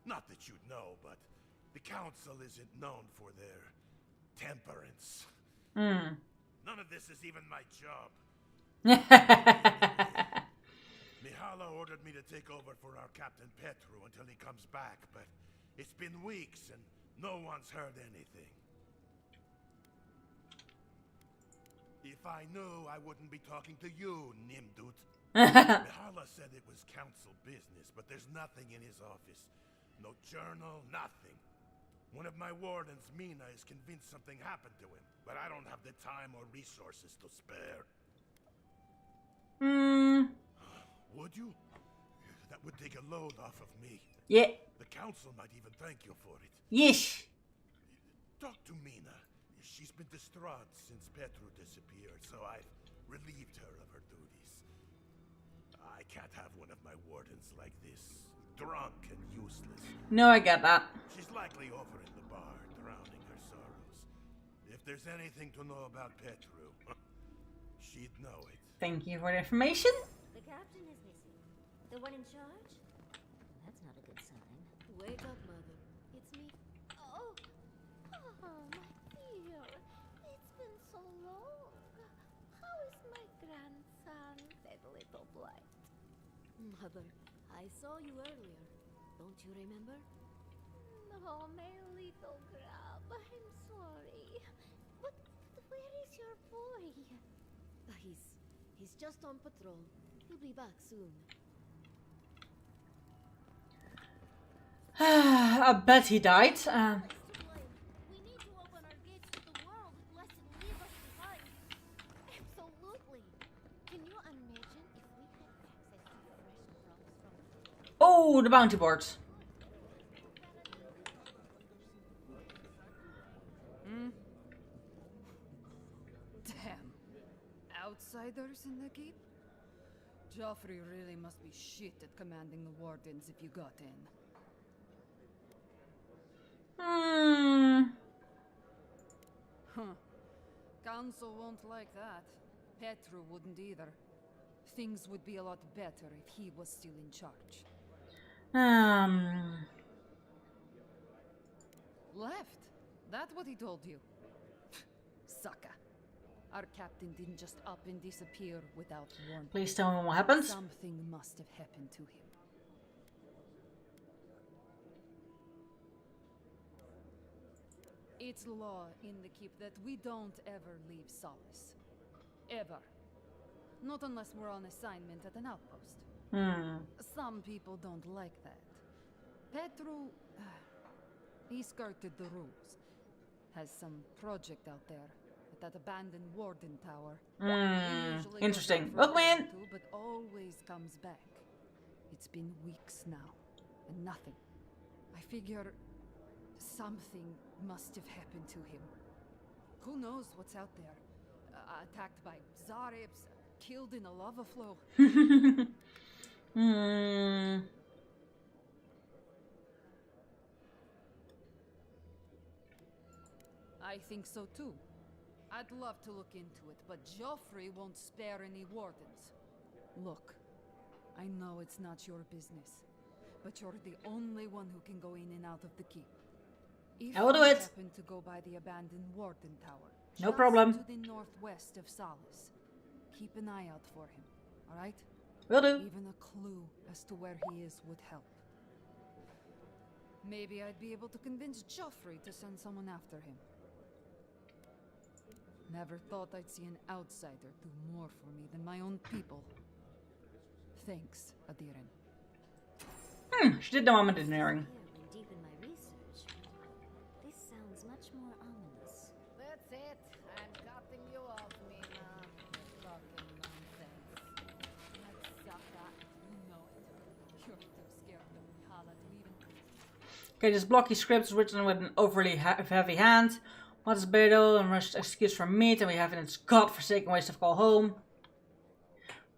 Not that you'd know, but the council isn't known for their temperance. None of this is even my job. Mihala ordered me to take over for our Captain Petru until he comes back, but it's been weeks and no one's heard anything. If I knew, I wouldn't be talking to you, Nimdut. Mihala said it was council business, but there's nothing in his office. No journal, nothing. One of my wardens, Mina, is convinced something happened to him, but I don't have the time or resources to spare. Would you? That would take a load off of me.
Yeah.
The council might even thank you for it.
Yes.
Talk to Mina. She's been distraught since Petru disappeared, so I've relieved her of her duties. I can't have one of my wardens like this, drunk and useless.
No, I get that.
She's likely over in the bar, drowning her sorrows. If there's anything to know about Petru, she'd know it.
Thank you for the information.
The captain is missing. The one in charge? That's not a good sign.
Wake up, mother. It's me.
Oh, my dear. It's been so long. How is my grandson, that little blight?
Mother, I saw you earlier. Don't you remember?
No, my little grab. I'm sorry. But where is your boy?
He's just on patrol. He'll be back soon.
I bet he died.
We need to open our gates to the world, lest it leave us behind. Absolutely. Can you imagine if we had access to fresh crops from...
Oh, the bounty board.
Damn. Outsiders in the keep? Joffrey really must be shit at commanding the wardens if you got in. Huh. Council won't like that. Petru wouldn't either. Things would be a lot better if he was still in charge. Left? That what he told you? Sucker. Our captain didn't just up and disappear without warning.
Please tell me what happens.
Something must have happened to him. It's law in the keep that we don't ever leave Solace. Ever. Not unless we're on assignment at an outpost. Some people don't like that. Petru, he skirted the rules. Has some project out there at that abandoned warden tower.
Interesting.
But always comes back. It's been weeks now, and nothing. I figure something must have happened to him. Who knows what's out there? Attacked by Zaribs, killed in a lava flow. I think so too. I'd love to look into it, but Joffrey won't spare any wardens. Look, I know it's not your business, but you're the only one who can go in and out of the keep. If
I will do
you
it.
happen to go by the abandoned warden tower,
No
just
problem.
to the northwest of Solace, keep an eye out for him, alright?
Will do.
Even a clue as to where he is would help. Maybe I'd be able to convince Joffrey to send someone after him. Never thought I'd see an outsider do more for me than my own people. Thanks, Adiren.
She did know I'm engineering.
Went deep in my research. This sounds much more ominous.
That's it. I'm cutting you off, Mina. Talking nonsense.
Matsaka, you know it. You're too scared of Mihala to even...
Okay, this blocky script is written with an overly heavy hand. What is Beto? And rushed excuse for meat, and we have in its godforsaken waste of call home.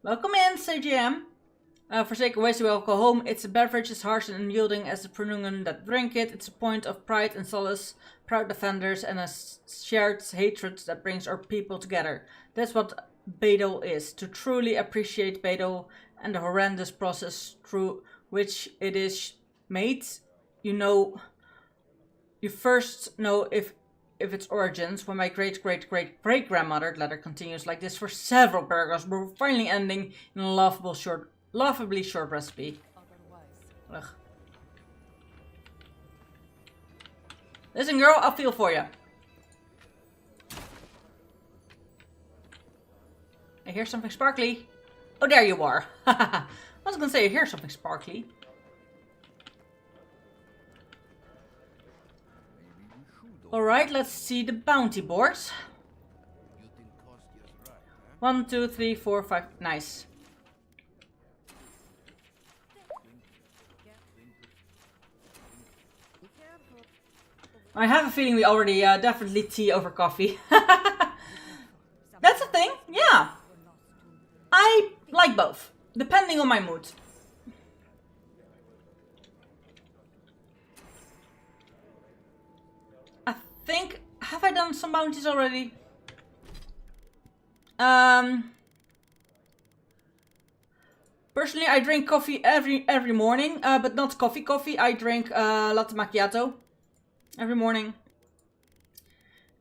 Welcome in, CGM. Forsaken waste we will go home. It's a beverage as harsh and unyielding as the pronungen that drink it. It's a point of pride and solace, proud defenders, and a shared hatred that brings our people together. That's what Beto is. To truly appreciate Beto and the horrendous process through which it is made, you first know if its origins. When my great-great-great-great-grandmother letter continues like this for several paragraphs, before finally ending in a laughably short recipe. Ugh. Listen, girl, I'll feel for you. I hear something sparkly. Oh, there you are. I was gonna say I hear something sparkly. Alright, let's see the bounty boards. 1, 2, 3, 4, 5. Nice. I have a feeling we already definitely tea over coffee. That's a thing, yeah. I like both, depending on my mood. Have I done some bounties already? Personally, I drink coffee every morning, but not coffee. I drink latte macchiato every morning,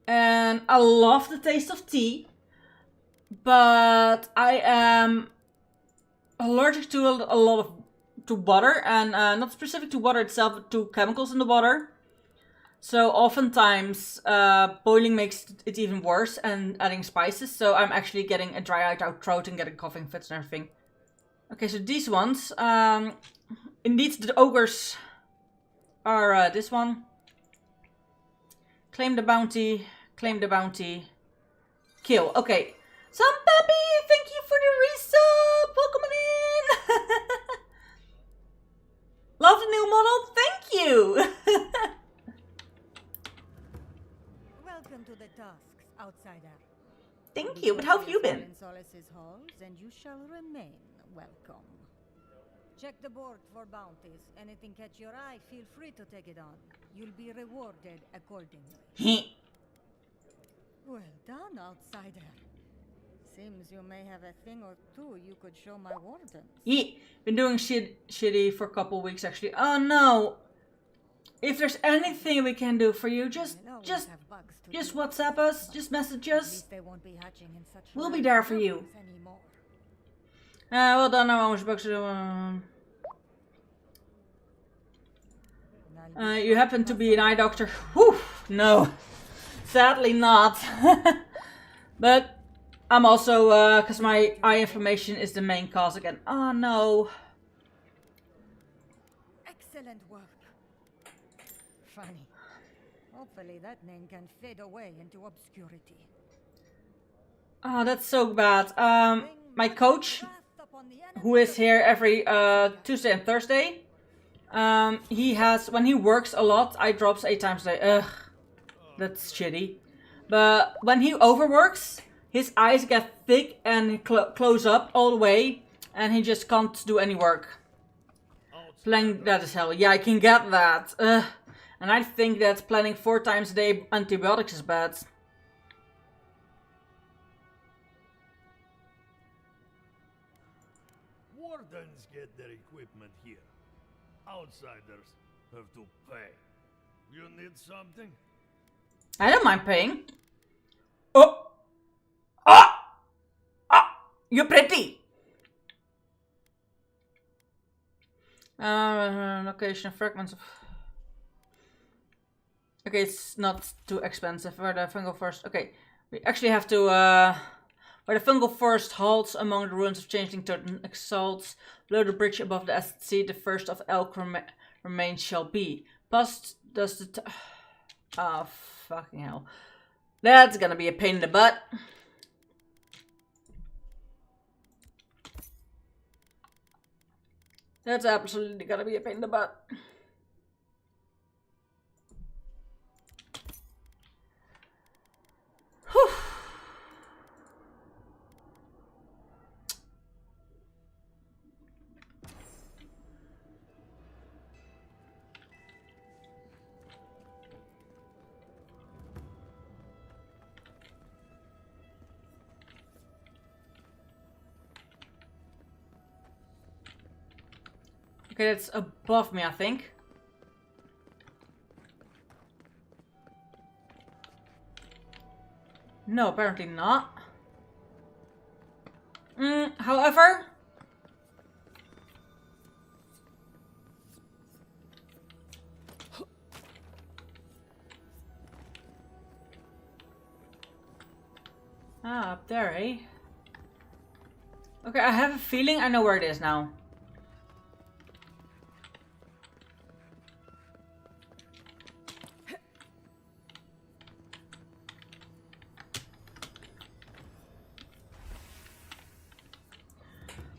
and I love the taste of tea. But I am allergic to a lot to water, and not specific to water itself, but to chemicals in the water. So oftentimes boiling makes it even worse, and adding spices. So I'm actually getting a dry out throat and getting coughing fits and everything. Okay, so these ones, indeed the ogres are this one. Claim the bounty, kill. Okay, Some Puppy, thank you for the resub. Welcome in. Love the new model, thank you.
Welcome to the Tusks, outsider.
Thank you, but how have you been?
In Solace's halls, and you shall remain welcome. Check the board for bounties. Anything catch your eye, feel free to take it on. You'll be rewarded accordingly. Well done, outsider. Seems you may have a thing or two you could show my wardens.
Yeah, been doing shitty for a couple weeks actually. Oh no! If there's anything we can do for you, just WhatsApp us, just message us. We'll be there for you. Well done, now how much bucks you happen to be an eye doctor? Whew, no. Sadly not. But I'm also, because my eye inflammation is the main cause again. Oh no.
Excellent work. Funny. Hopefully that name can fade away into obscurity.
Oh, that's so bad. My coach, who is here every Tuesday and Thursday, he has, when he works a lot, eye drops 8 times a day. Ugh, that's shitty. But when he overworks, his eyes get thick and close up all the way, and he just can't do any work. Planning that is hell. Yeah, I can get that. Ugh. And I think that planning 4 times a day antibiotics is bad.
equipment here. Outsiders have to pay. You need something?
I don't mind paying. Oh! Ah! Ah! You're pretty! Location fragments of... Okay, it's not too expensive. Where the fungal forest... Okay, we actually have to... Where the fungal forest halts among the ruins of changeling totem exalts, below the bridge above the sea, the first of elk remains shall be. Past does the... Oh, fucking hell. That's gonna be a pain in the butt. That's absolutely gonna be a pain in the butt. Whew. Okay, that's above me, I think. No, apparently not. However... Ah, up there, eh? Okay, I have a feeling I know where it is now.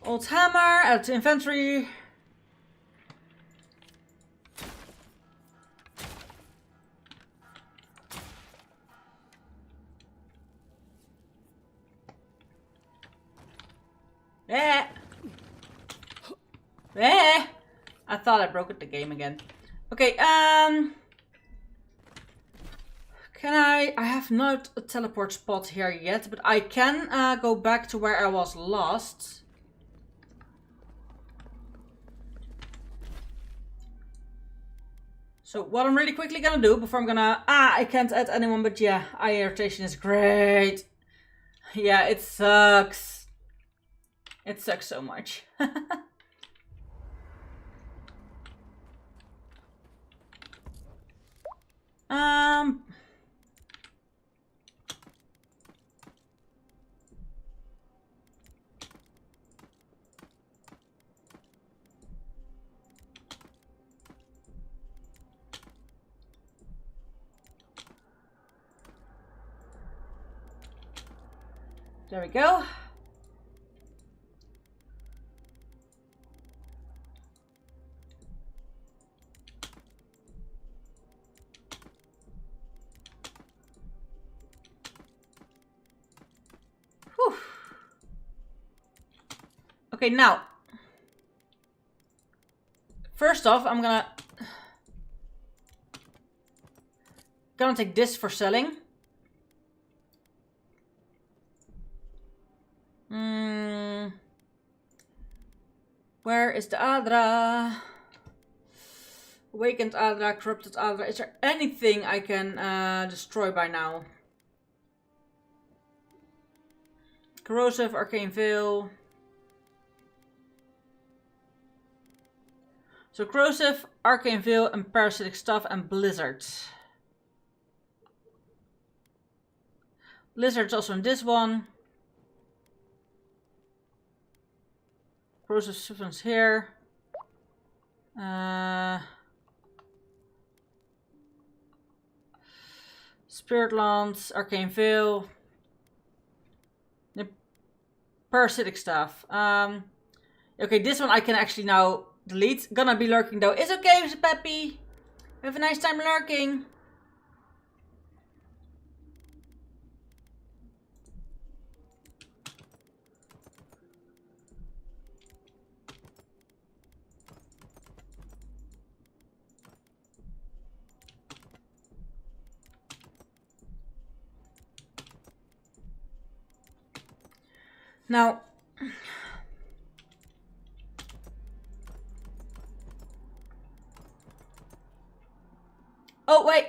Old hammer, add to inventory. Eh. Eh. I thought I broke the game again. Okay, can I have not a teleport spot here yet, but I can go back to where I was lost. So what I'm really quickly gonna do before I'm gonna... I can't add anyone, but yeah, eye irritation is great. Yeah, it sucks. It sucks so much. There we go. Whew. Okay, now. First off, I'm gonna take this for selling. Where is the Adra? Awakened Adra, corrupted Adra. Is there anything I can destroy by now? Corrosive, Arcane Veil. So corrosive, Arcane Veil, and parasitic stuff, and blizzard. Blizzard's also in this one. Corrosive substance here. Spirit Lance, Arcane Veil. The parasitic stuff. Okay, this one I can actually now delete. Gonna be lurking though. It's okay, Mr. Peppy. Have a nice time lurking. Now, Oh, wait!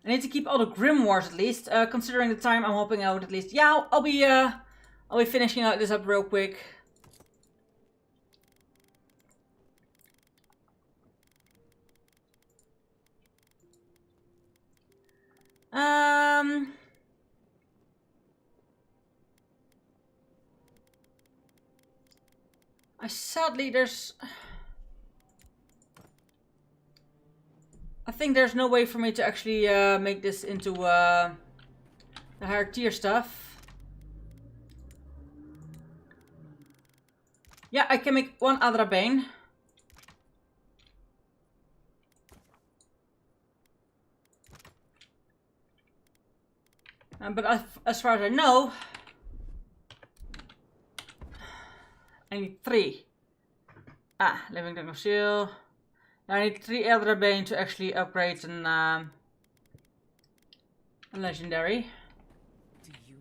I need to keep all the grimoires at least, considering the time I'm helping out at least. Yeah, I'll be finishing out this up real quick. Sadly, I think there's no way for me to actually make this into the higher tier stuff. Yeah, I can make one Adrabane. But as far as I know, I need 3. Living Thing of Seal. I need 3 Eldrabane to actually upgrade a legendary.
Do you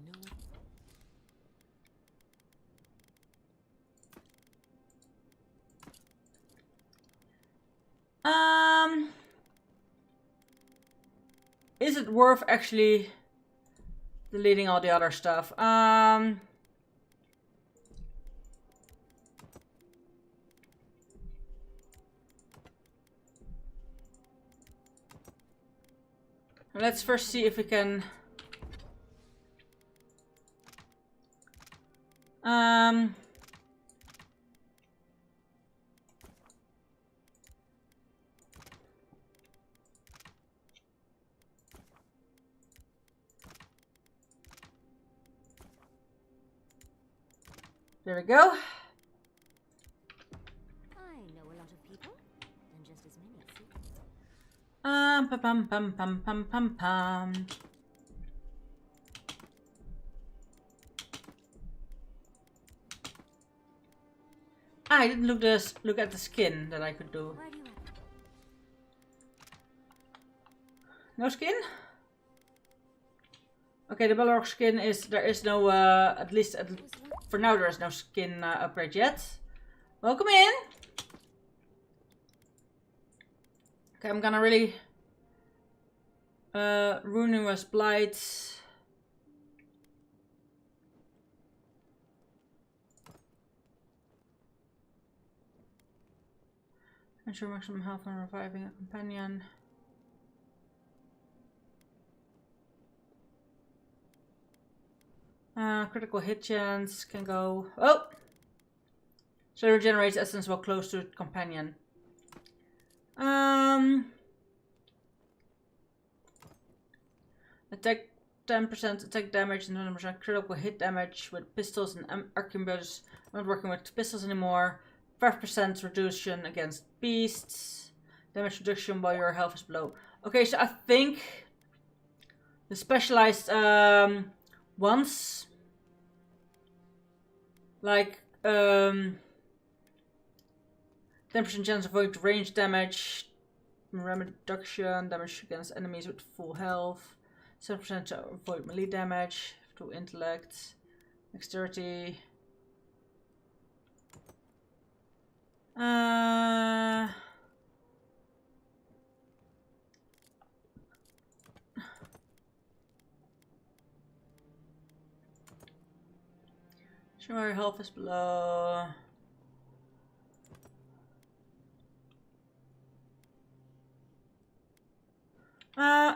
know?
Is it worth actually deleting all the other stuff? Let's first see if we can there we go.
I know a lot of people, and just as many secrets.
Pum pum pum pum pum pum. I didn't look at the skin that I could do. No skin? Okay, the Balrog skin is, there is no, at least for now there is no skin upgrade yet. Welcome in! Okay, I'm gonna really Ruinous Blight. Ensure maximum health when reviving a companion. Critical hit chance can go. Oh! So it regenerates essence while close to companion. Attack 10% attack damage and 100% critical hit damage with pistols and arquebuses. I'm not working with pistols anymore. 5% reduction against beasts. Damage reduction while your health is below. Okay, so I think the specialized ones, like 10% chance to avoid range damage, reduction, damage against enemies with full health, 7% to avoid melee damage, to intellect, dexterity. Sure, your health is below.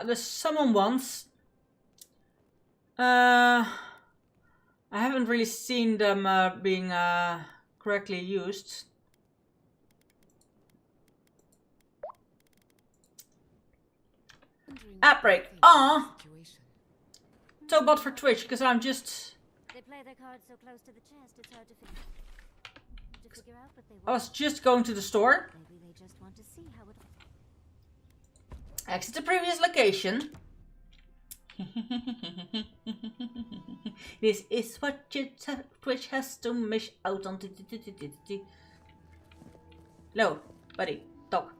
The summon ones. I haven't really seen them being correctly used. Outbreak. So bad for Twitch, because I'm just.
They play their cards so close to the chest, it's hard to figure out what they want.
I was just going to the store.
Maybe they just want to see how it.
Exit the previous location. This is what Twitch has to miss out on. Hello, buddy. Talk.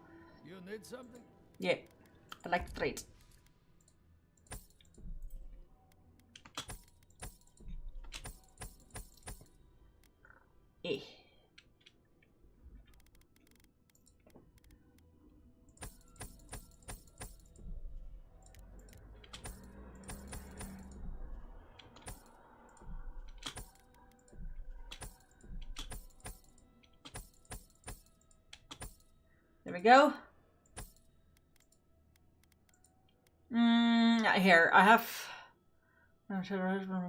You need something?
Yeah, I like to trade. Eh. There we go. Here, I have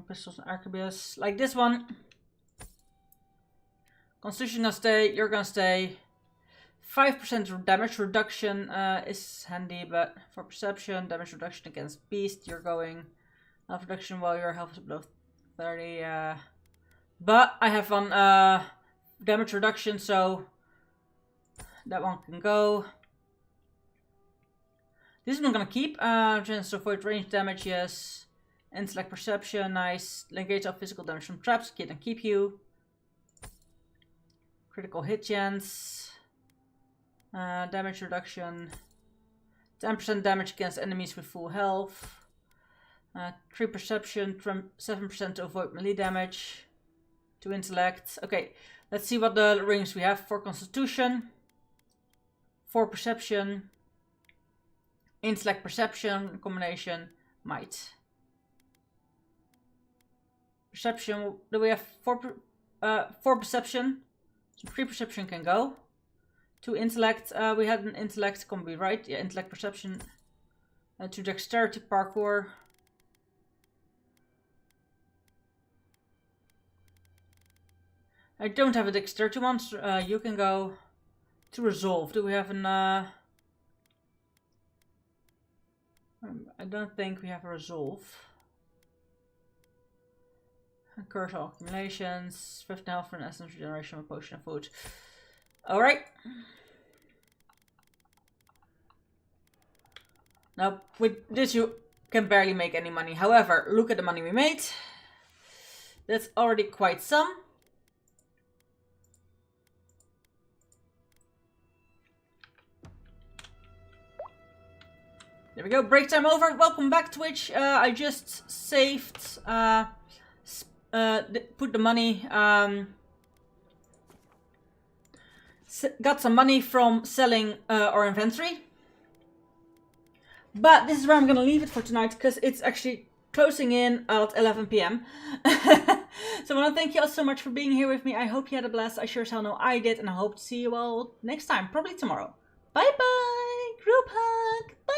pistols and arquebuses. Like this one. Constitution gonna stay, you're gonna stay. 5% damage reduction is handy, but for perception, damage reduction against beast, you're going health reduction while your health is below 30. But I have on damage reduction, so that one can go. This one I'm gonna keep. Chance to avoid range damage, yes. Intellect perception, nice. Negate all physical damage from traps, can keep you. Critical hit chance. Damage reduction. 10% damage against enemies with full health. 3 perception, 7% to avoid melee damage. 2 intellect. Okay, let's see what the rings we have. 4 constitution. 4 perception. Intellect perception combination. Might. Perception. Do we have 4 perception? So 3 perception can go. 2 intellect, we had an intellect, can be right, yeah, intellect perception. 2 dexterity parkour. I don't have a dexterity one, so you can go to resolve. Do we have an, I don't think we have a resolve. Curse all accumulations, 15 health for an essence regeneration of potion of food. Alright. Now, with this you can barely make any money. However, look at the money we made. That's already quite some. There we go, break time over. Welcome back, Twitch. I just saved, put the money, got some money from selling our inventory. But this is where I'm gonna leave it for tonight, because it's actually closing in at 11 PM. So I want to thank you all so much for being here with me. I hope you had a blast. I sure as hell know I did, and I hope to see you all next time, probably tomorrow. Bye bye! Group hug! Bye!